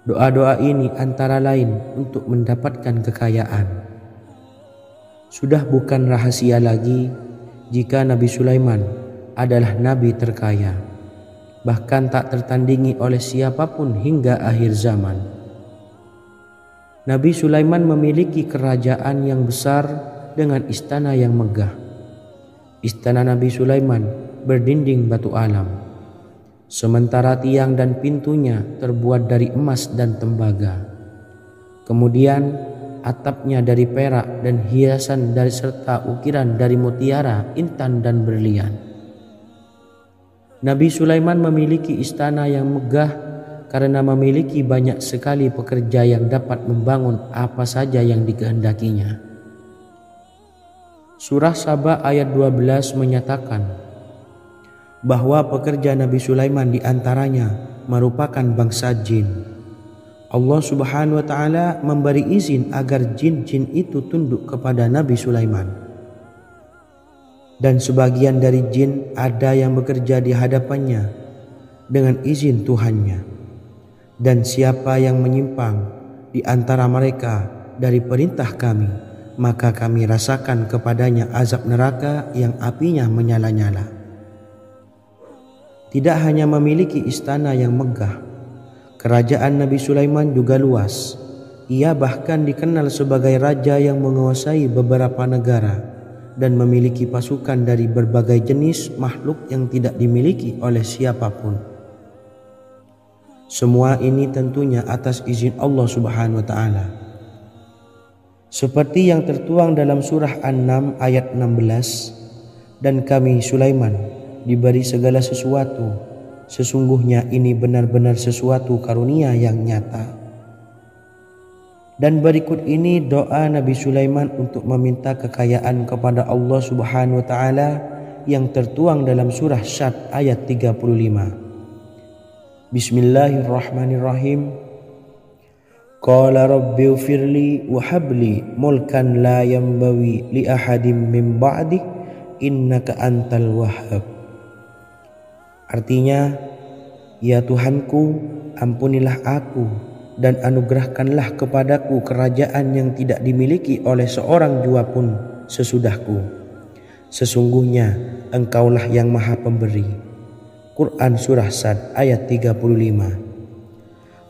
Doa-doa ini antara lain untuk mendapatkan kekayaan. Sudah bukan rahasia lagi jika Nabi Sulaiman adalah nabi terkaya, bahkan tak tertandingi oleh siapapun hingga akhir zaman. Nabi Sulaiman memiliki kerajaan yang besar dengan istana yang megah. Istana Nabi Sulaiman berdinding batu alam, sementara tiang dan pintunya terbuat dari emas dan tembaga. Kemudian atapnya dari perak dan hiasan dari serta ukiran dari mutiara, intan dan berlian. Nabi Sulaiman memiliki istana yang megah karena memiliki banyak sekali pekerja yang dapat membangun apa saja yang dikehendakinya. Surah Saba ayat 12 menyatakan bahwa pekerja Nabi Sulaiman diantaranya merupakan bangsa jin. Allah Subhanahu wa taala memberi izin agar jin-jin itu tunduk kepada Nabi Sulaiman. Dan sebagian dari jin ada yang bekerja di hadapannya dengan izin Tuhannya. Dan siapa yang menyimpang di antara mereka dari perintah kami, maka kami rasakan kepadanya azab neraka yang apinya menyala-nyala. Tidak hanya memiliki istana yang megah, kerajaan Nabi Sulaiman juga luas. Ia bahkan dikenal sebagai raja yang menguasai beberapa negara dan memiliki pasukan dari berbagai jenis makhluk yang tidak dimiliki oleh siapapun. Semua ini tentunya atas izin Allah Subhanahu wa taala. Seperti yang tertuang dalam surah An-Naml ayat 16, dan kami Sulaiman diberi segala sesuatu, sesungguhnya ini benar-benar sesuatu karunia yang nyata. Dan berikut ini doa Nabi Sulaiman untuk meminta kekayaan kepada Allah Subhanahu wa taala yang tertuang dalam surah Syad ayat 35. Bismillahirrahmanirrahim. Qala rabbi ufirli wa habli mulkan la yanbawi li ahadim min ba'di innaka antal wahhab. Artinya, ya Tuhanku, ampunilah aku dan anugerahkanlah kepadaku kerajaan yang tidak dimiliki oleh seorang jua pun sesudahku. Sesungguhnya Engkaulah yang Maha Pemberi. Quran Surah Sad ayat 35.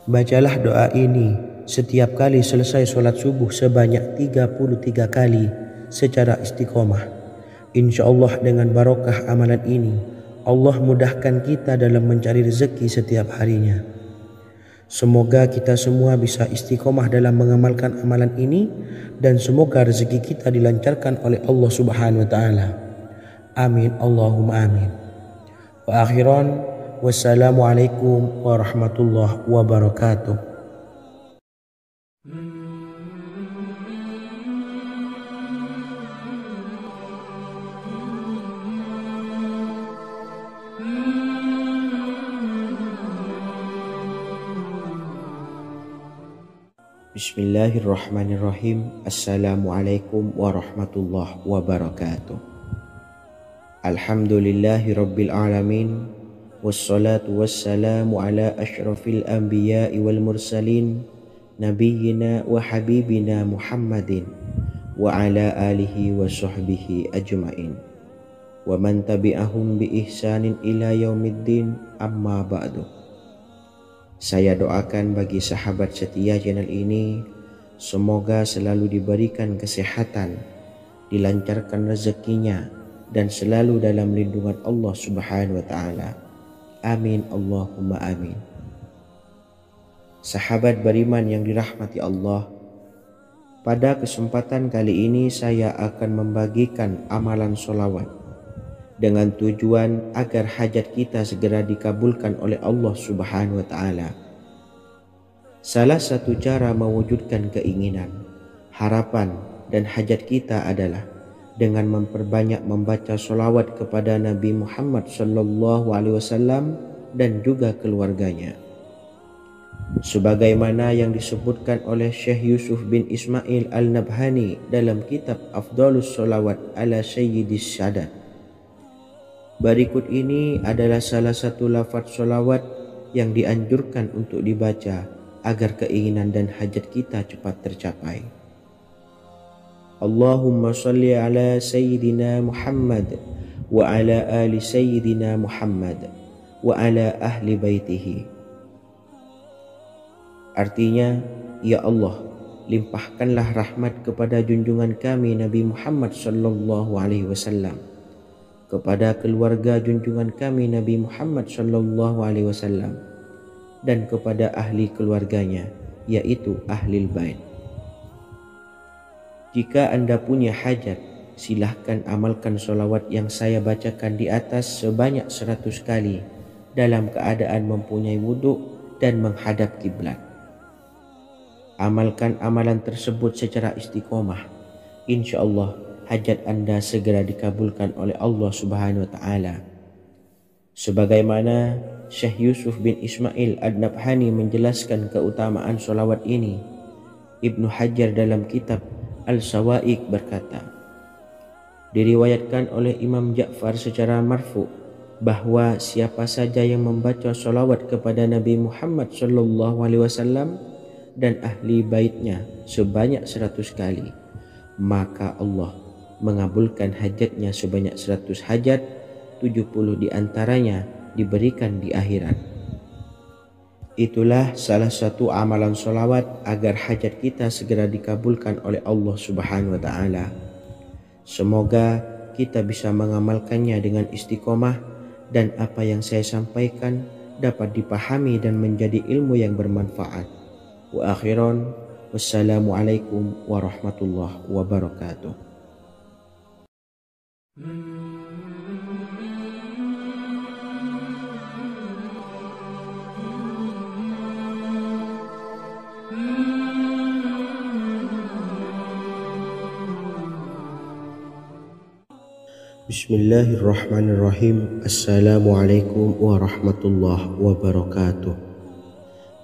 Bacalah doa ini setiap kali selesai sholat subuh sebanyak 33 kali secara istiqomah. Insya Allah dengan barokah amalan ini, Allah mudahkan kita dalam mencari rezeki setiap harinya. Semoga kita semua bisa istiqomah dalam mengamalkan amalan ini dan semoga rezeki kita dilancarkan oleh Allah Subhanahu wa taala. Amin Allahumma amin. Wa akhiran, wassalamualaikum warahmatullahi wabarakatuh. Bismillahirrahmanirrahim. Assalamualaikum warahmatullahi wabarakatuh. Alhamdulillahi rabbil alamin. Wassalatu wassalamu ala ashrafil anbiya'i wal mursalin, nabiyyina wa habibina Muhammadin wa ala alihi wa sahbihi ajma'in wa man tabi'ahum bi ihsanin ila yaumiddin, amma ba'du. Saya doakan bagi sahabat setia channel ini, semoga selalu diberikan kesehatan, dilancarkan rezekinya, dan selalu dalam lindungan Allah Subhanahu wa Ta'ala. Amin Allahumma amin. Sahabat beriman yang dirahmati Allah, pada kesempatan kali ini saya akan membagikan amalan sholawat dengan tujuan agar hajat kita segera dikabulkan oleh Allah Subhanahu wa Ta'ala. Salah satu cara mewujudkan keinginan, harapan, dan hajat kita adalah dengan memperbanyak membaca sholawat kepada Nabi Muhammad SAW dan juga keluarganya. Sebagaimana yang disebutkan oleh Syekh Yusuf bin Ismail Al-Nabhani dalam kitab Afdhalus Sholawat ala Sayyidis Sadat. Berikut ini adalah salah satu lafaz sholawat yang dianjurkan untuk dibaca agar keinginan dan hajat kita cepat tercapai. Allahumma sholli ala Sayyidina Muhammad wa ala ali Sayyidina Muhammad wa ala ahli baitihi. Artinya, ya Allah, limpahkanlah rahmat kepada junjungan kami Nabi Muhammad SAW, kepada keluarga junjungan kami Nabi Muhammad SAW, dan kepada ahli keluarganya, yaitu ahlil bait. Jika Anda punya hajat, silahkan amalkan sholawat yang saya bacakan di atas sebanyak 100 kali dalam keadaan mempunyai wudhu dan menghadap kiblat. Amalkan amalan tersebut secara istiqomah. Insya Allah hajat Anda segera dikabulkan oleh Allah Subhanahu wa Ta'ala. Sebagaimana Syekh Yusuf bin Ismail Ad-Nabhani menjelaskan keutamaan sholawat ini, Ibnu Hajar dalam kitab Al-Sawa'iq berkata, diriwayatkan oleh Imam Ja'far secara marfu bahwa siapa saja yang membaca sholawat kepada Nabi Muhammad SAW dan ahli baitnya sebanyak 100 kali, maka Allah mengabulkan hajatnya sebanyak 100 hajat, 70 diantaranya diberikan di akhirat. Itulah salah satu amalan sholawat agar hajat kita segera dikabulkan oleh Allah Subhanahu wa Ta'ala. Semoga kita bisa mengamalkannya dengan istiqomah dan apa yang saya sampaikan dapat dipahami dan menjadi ilmu yang bermanfaat. Wa akhiran, wassalamualaikum warahmatullahi wabarakatuh. Bismillahirrahmanirrahim. Assalamualaikum warahmatullahi wabarakatuh.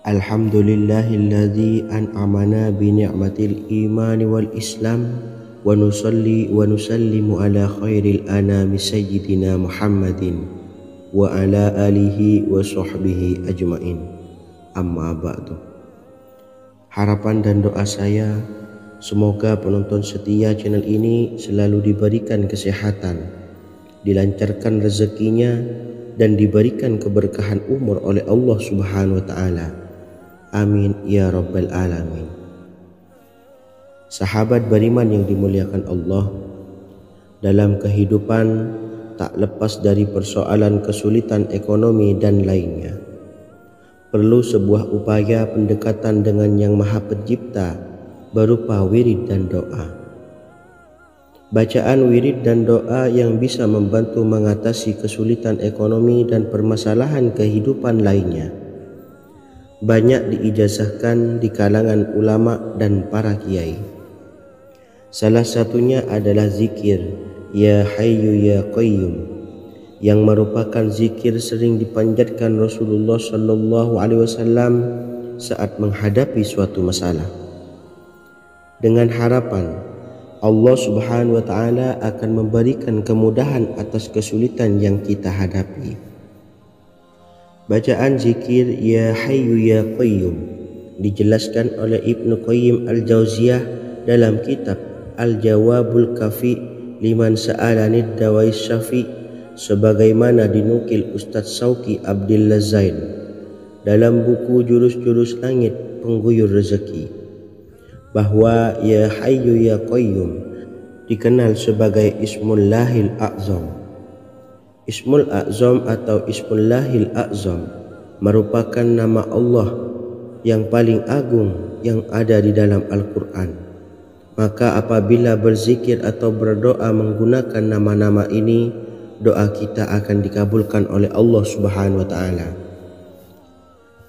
Alhamdulillahilladzi an'amana bi ni'matil imani wal islam wa nusalli wa nusallimu ala khairil anami sayyidina Muhammadin wa ala alihi wa sahbihi ajmain, amma ba'du. Harapan dan doa saya, semoga penonton setia channel ini selalu diberikan kesehatan, dilancarkan rezekinya, dan diberikan keberkahan umur oleh Allah Subhanahu wa Ta'ala. Amin ya rabbal alamin. Sahabat beriman yang dimuliakan Allah, dalam kehidupan tak lepas dari persoalan kesulitan ekonomi dan lainnya. Perlu sebuah upaya pendekatan dengan Yang Maha Pencipta berupa wirid dan doa. bacaan wirid dan doa yang bisa membantu mengatasi kesulitan ekonomi dan permasalahan kehidupan lainnya. Banyak diijazahkan di kalangan ulama dan para kiai. Salah satunya adalah zikir Ya Hayyu Ya Qayyum, yang merupakan zikir sering dipanjatkan Rasulullah SAW saat menghadapi suatu masalah, dengan harapan Allah Subhanahu wa Ta'ala akan memberikan kemudahan atas kesulitan yang kita hadapi. Bacaan zikir Ya Hayyu Ya Qayyum dijelaskan oleh Ibnu Qayyim Al-Jauziyah dalam kitab Al-Jawabul Kafi liman sa'alanid dawais syafi, sebagaimana dinukil Ustadz Sauki Abdillah Zain dalam buku Jurus-Jurus Langit Pengguyur Rezeki, bahwa Ya Hayyu Ya Qayyum dikenal sebagai Ismullahil A'zam. Ismul A'zam atau Ismullahil A'zam merupakan nama Allah yang paling agung yang ada di dalam Al-Quran. Maka apabila berzikir atau berdoa menggunakan nama-nama ini, doa kita akan dikabulkan oleh Allah Subhanahu wa Ta'ala.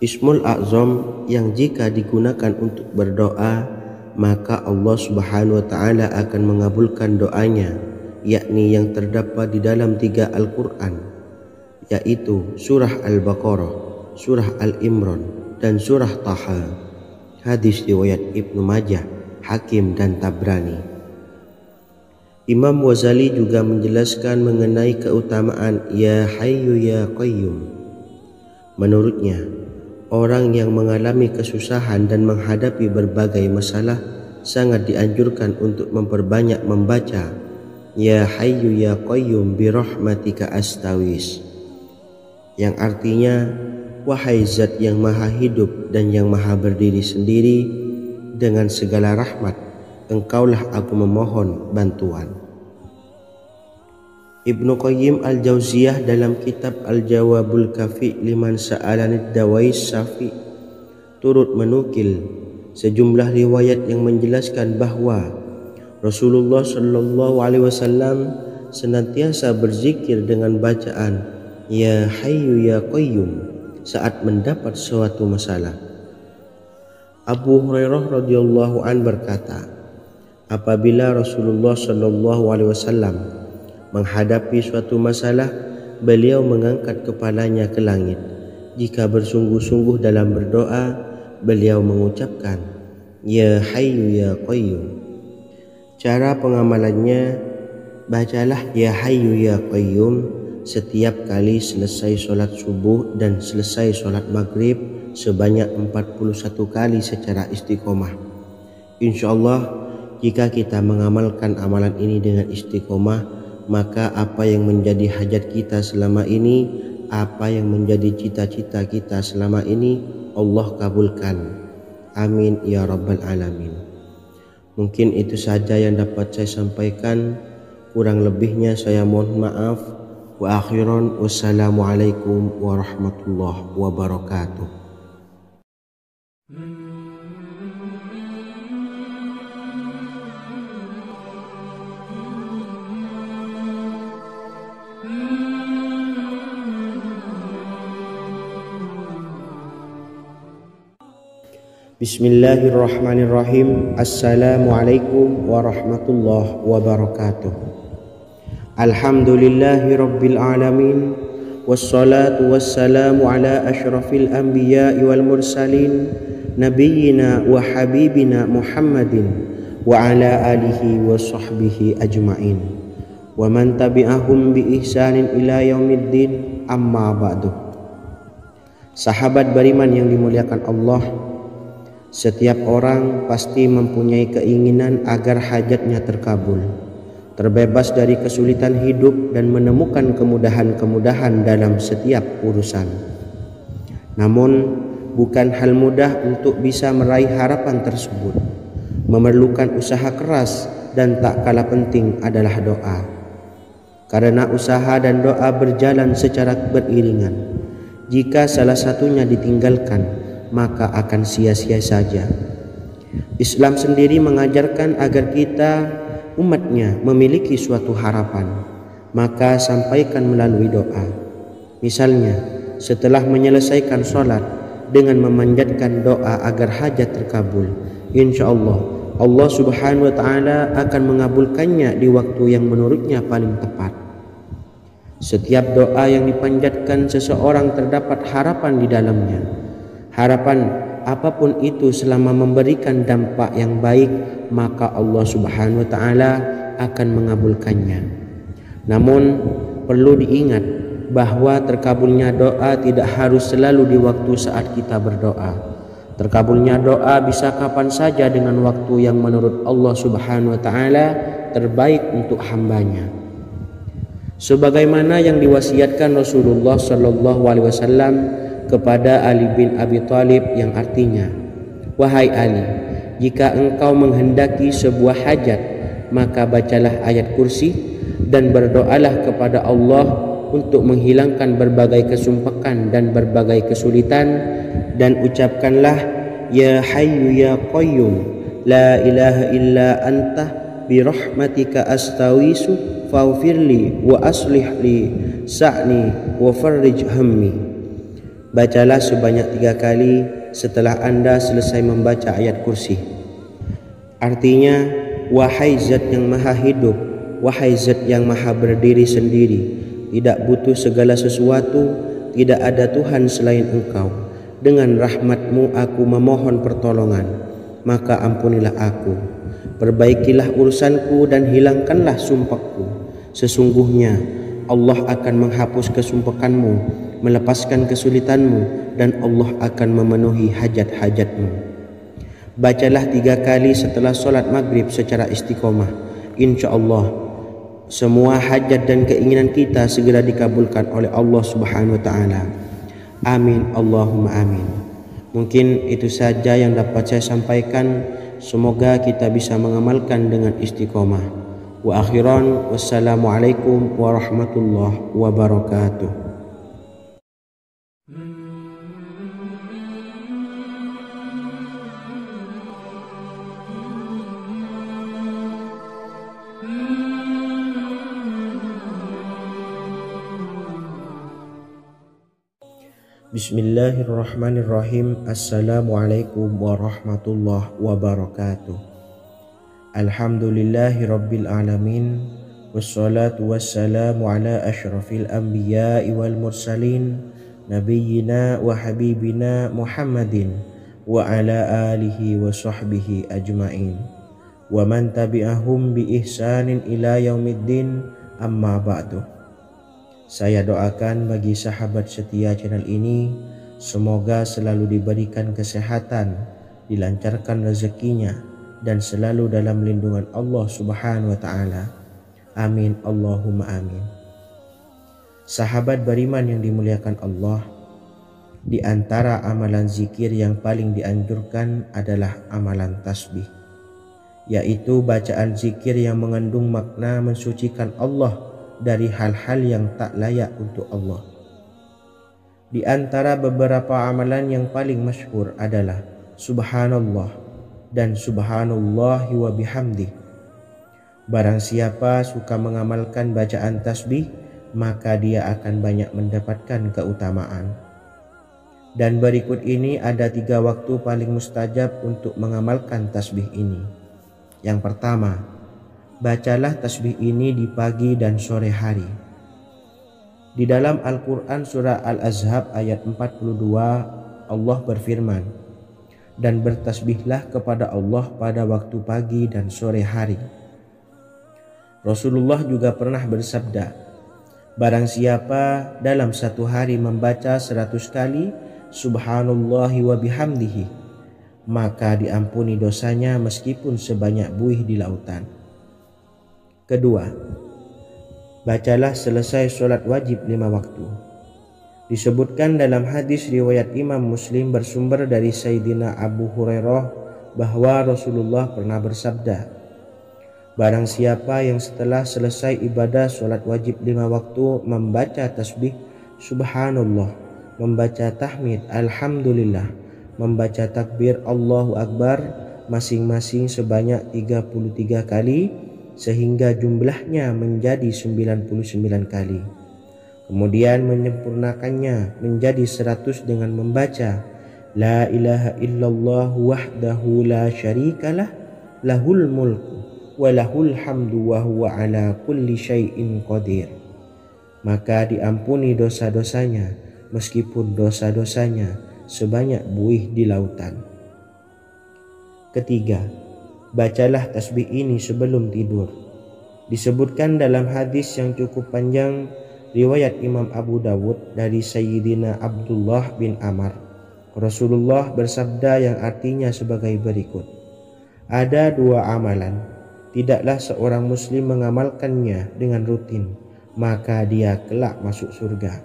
Ismul A'zam yang jika digunakan untuk berdoa, maka Allah Subhanahu wa Ta'ala akan mengabulkan doanya, yakni yang terdapat di dalam 3 Al-Quran, yaitu surah Al-Baqarah, surah Al-Imran, dan surah Taha. Hadis riwayat Ibnu Majah, Hakim, dan Tabrani. Imam Ghazali juga menjelaskan mengenai keutamaan Ya Hayyu Ya Qayyum. Menurutnya, orang yang mengalami kesusahan dan menghadapi berbagai masalah sangat dianjurkan untuk memperbanyak membaca Ya Hayyu Ya Qayyum bi rahmatika astawis, yang artinya, wahai zat yang maha hidup dan yang maha berdiri sendiri, dengan segala rahmat engkaulah aku memohon bantuan. Ibnu Qayyim Al-Jauziyah dalam kitab Al-Jawabul Kafi liman sa'alanid dawais syafi turut menukil sejumlah riwayat yang menjelaskan bahwa Rasulullah SAW senantiasa berzikir dengan bacaan Ya Hayyu Ya Qayyum saat mendapat suatu masalah. Abu Hurairah radhiyallahu an berkata, apabila Rasulullah SAW menghadapi suatu masalah, beliau mengangkat kepalanya ke langit. Jika bersungguh-sungguh dalam berdoa, beliau mengucapkan Ya Hayyu Ya Qayyum. Cara pengamalannya, bacalah Ya Hayyu Ya Qayyum setiap kali selesai sholat subuh dan selesai sholat maghrib sebanyak 41 kali secara istiqomah. Insyaallah, jika kita mengamalkan amalan ini dengan istiqomah, maka apa yang menjadi hajat kita selama ini, apa yang menjadi cita-cita kita selama ini, Allah kabulkan. Amin ya rabbal alamin. Mungkin itu saja yang dapat saya sampaikan. Kurang lebihnya saya mohon maaf. Wa akhiran, wassalamualaikum warahmatullahi wabarakatuh. Bismillahirrahmanirrahim. Assalamualaikum warahmatullahi wabarakatuh. Alhamdulillahi rabbil alamin, wassalatu wassalamu ala asyrafil anbiya'i wal mursalin, nabiyyina wa habibina Muhammadin wa ala alihi wa sahbihi ajma'in wa man tabi'ahum bi ihsanin ila yaumiddin, amma ba'du. Sahabat beriman yang dimuliakan Allah, setiap orang pasti mempunyai keinginan agar hajatnya terkabul, terbebas dari kesulitan hidup dan menemukan kemudahan-kemudahan dalam setiap urusan. Namun, bukan hal mudah untuk bisa meraih harapan tersebut. Memerlukan usaha keras dan tak kalah penting adalah doa. Karena usaha dan doa berjalan secara beriringan. Jika salah satunya ditinggalkan, maka akan sia-sia saja. Islam sendiri mengajarkan agar kita umatnya memiliki suatu harapan, maka sampaikan melalui doa. Misalnya, setelah menyelesaikan sholat dengan memanjatkan doa agar hajat terkabul, insya Allah Subhanahu wa Ta'ala akan mengabulkannya di waktu yang menurutnya paling tepat. Setiap doa yang dipanjatkan seseorang terdapat harapan di dalamnya. Harapan apapun itu selama memberikan dampak yang baik, maka Allah Subhanahu wa Ta'ala akan mengabulkannya. Namun perlu diingat bahwa terkabulnya doa tidak harus selalu di waktu saat kita berdoa. Terkabulnya doa bisa kapan saja dengan waktu yang menurut Allah Subhanahu wa Ta'ala terbaik untuk hambanya. Sebagaimana yang diwasiatkan Rasulullah Shallallahu Alaihi Wasallam kepada Ali bin Abi Thalib, yang artinya, wahai Ali, jika engkau menghendaki sebuah hajat, maka bacalah ayat kursi dan berdoalah kepada Allah untuk menghilangkan berbagai kesumpakan dan berbagai kesulitan, dan ucapkanlah, ya hayyu ya qayyum la ilaha illa anta birahmatika astawisu faghfirli wa aslih li sa'ni wa farrij hammi. Bacalah sebanyak 3 kali setelah Anda selesai membaca ayat kursi. Artinya, wahai zat yang maha hidup, wahai zat yang maha berdiri sendiri, tidak butuh segala sesuatu, tidak ada Tuhan selain Engkau. Dengan rahmat-Mu aku memohon pertolongan, maka ampunilah aku. Perbaikilah urusanku dan hilangkanlah sumpahku. Sesungguhnya Allah akan menghapus kesumpahanmu, melepaskan kesulitanmu, dan Allah akan memenuhi hajat-hajatmu. Bacalah 3 kali setelah sholat maghrib secara istiqomah. Insya Allah semua hajat dan keinginan kita segera dikabulkan oleh Allah Subhanahu wa Ta'ala. Amin Allahumma amin. Mungkin itu saja yang dapat saya sampaikan. Semoga kita bisa mengamalkan dengan istiqomah. Wa akhiran, wassalamualaikum warahmatullahi wabarakatuh. Bismillahirrahmanirrahim. Assalamualaikum warahmatullahi wabarakatuh. Alhamdulillahi rabbil alamin, wassalatu wassalamu ala ashrafil anbiya'i wal mursalin, nabiyyina wa habibina Muhammadin wa ala alihi wa sahbihi ajma'in, wa man tabi'ahum bi ihsanin ila yaumiddin, amma ba'du. Saya doakan bagi sahabat setia channel ini, semoga selalu diberikan kesehatan, dilancarkan rezekinya, dan selalu dalam lindungan Allah Subhanahu wa Ta'ala. Amin Allahumma amin. Sahabat beriman yang dimuliakan Allah, di antara amalan zikir yang paling dianjurkan adalah amalan tasbih, yaitu bacaan zikir yang mengandung makna mensucikan Allah dari hal-hal yang tak layak untuk Allah. Di antara beberapa amalan yang paling masyhur adalah Subhanallah dan Subhanallahi wa bihamdih. Barang siapa suka mengamalkan bacaan tasbih, maka dia akan banyak mendapatkan keutamaan. Dan berikut ini ada 3 waktu paling mustajab untuk mengamalkan tasbih ini. Yang pertama, bacalah tasbih ini di pagi dan sore hari. Di dalam Al-Quran surah Al-Ahzab ayat 42, Allah berfirman, dan bertasbihlah kepada Allah pada waktu pagi dan sore hari. Rasulullah juga pernah bersabda, barang siapa dalam satu hari membaca 100 kali Subhanallahi wa bihamdihi, maka diampuni dosanya meskipun sebanyak buih di lautan. Kedua, bacalah selesai sholat wajib 5 waktu. Disebutkan dalam hadis riwayat Imam Muslim bersumber dari Sayyidina Abu Hurairah bahwa Rasulullah pernah bersabda, barang siapa yang setelah selesai ibadah sholat wajib 5 waktu membaca tasbih Subhanallah, membaca tahmid Alhamdulillah, membaca takbir Allahu Akbar masing-masing sebanyak 33 kali, sehingga jumlahnya menjadi 99 kali. Kemudian menyempurnakannya menjadi 100 dengan membaca La ilaha illallah wahdahu la syarikalah lahul mulku wa lahul hamdu wa huwa ala kulli syai'in qadir. Maka diampuni dosa-dosanya meskipun dosa-dosanya sebanyak buih di lautan. Ketiga, bacalah tasbih ini sebelum tidur. Disebutkan dalam hadis yang cukup panjang riwayat Imam Abu Dawud dari Sayyidina Abdullah bin Amr, Rasulullah bersabda yang artinya sebagai berikut. Ada dua amalan, tidaklah seorang muslim mengamalkannya dengan rutin, maka dia kelak masuk surga.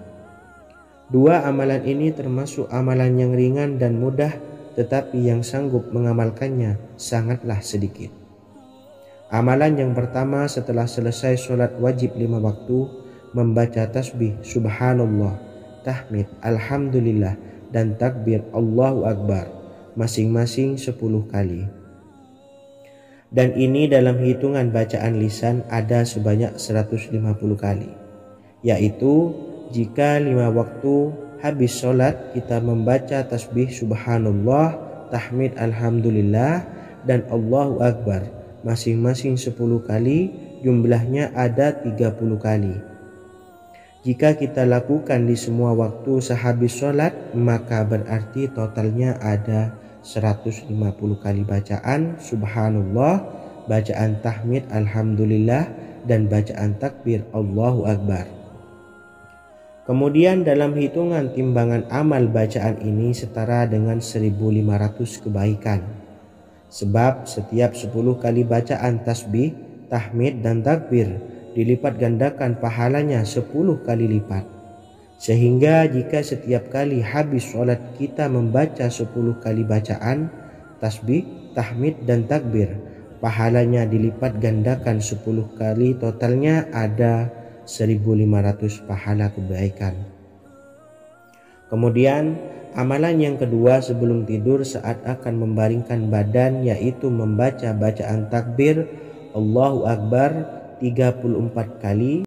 Dua amalan ini termasuk amalan yang ringan dan mudah, tetapi yang sanggup mengamalkannya sangatlah sedikit. Amalan yang pertama setelah selesai sholat wajib 5 waktu, membaca tasbih subhanallah, tahmid, alhamdulillah, dan takbir Allahu Akbar masing-masing 10 kali. Dan ini dalam hitungan bacaan lisan ada sebanyak 150 kali, yaitu jika 5 waktu habis sholat kita membaca tasbih subhanallah, tahmid, alhamdulillah, dan Allahu Akbar masing-masing 10 kali, jumlahnya ada 30 kali. Jika kita lakukan di semua waktu sehabis sholat, maka berarti totalnya ada 150 kali bacaan subhanallah, bacaan tahmid alhamdulillah, dan bacaan takbir Allahu Akbar. Kemudian dalam hitungan timbangan amal bacaan ini setara dengan 1500 kebaikan. Sebab setiap 10 kali bacaan tasbih, tahmid, dan takbir dilipat gandakan pahalanya 10 kali lipat. Sehingga jika setiap kali habis sholat kita membaca 10 kali bacaan tasbih, tahmid, dan takbir, pahalanya dilipat gandakan 10 kali, totalnya ada 1500 pahala kebaikan. Kemudian amalan yang kedua sebelum tidur saat akan membaringkan badan, yaitu membaca bacaan takbir Allahu Akbar 34 kali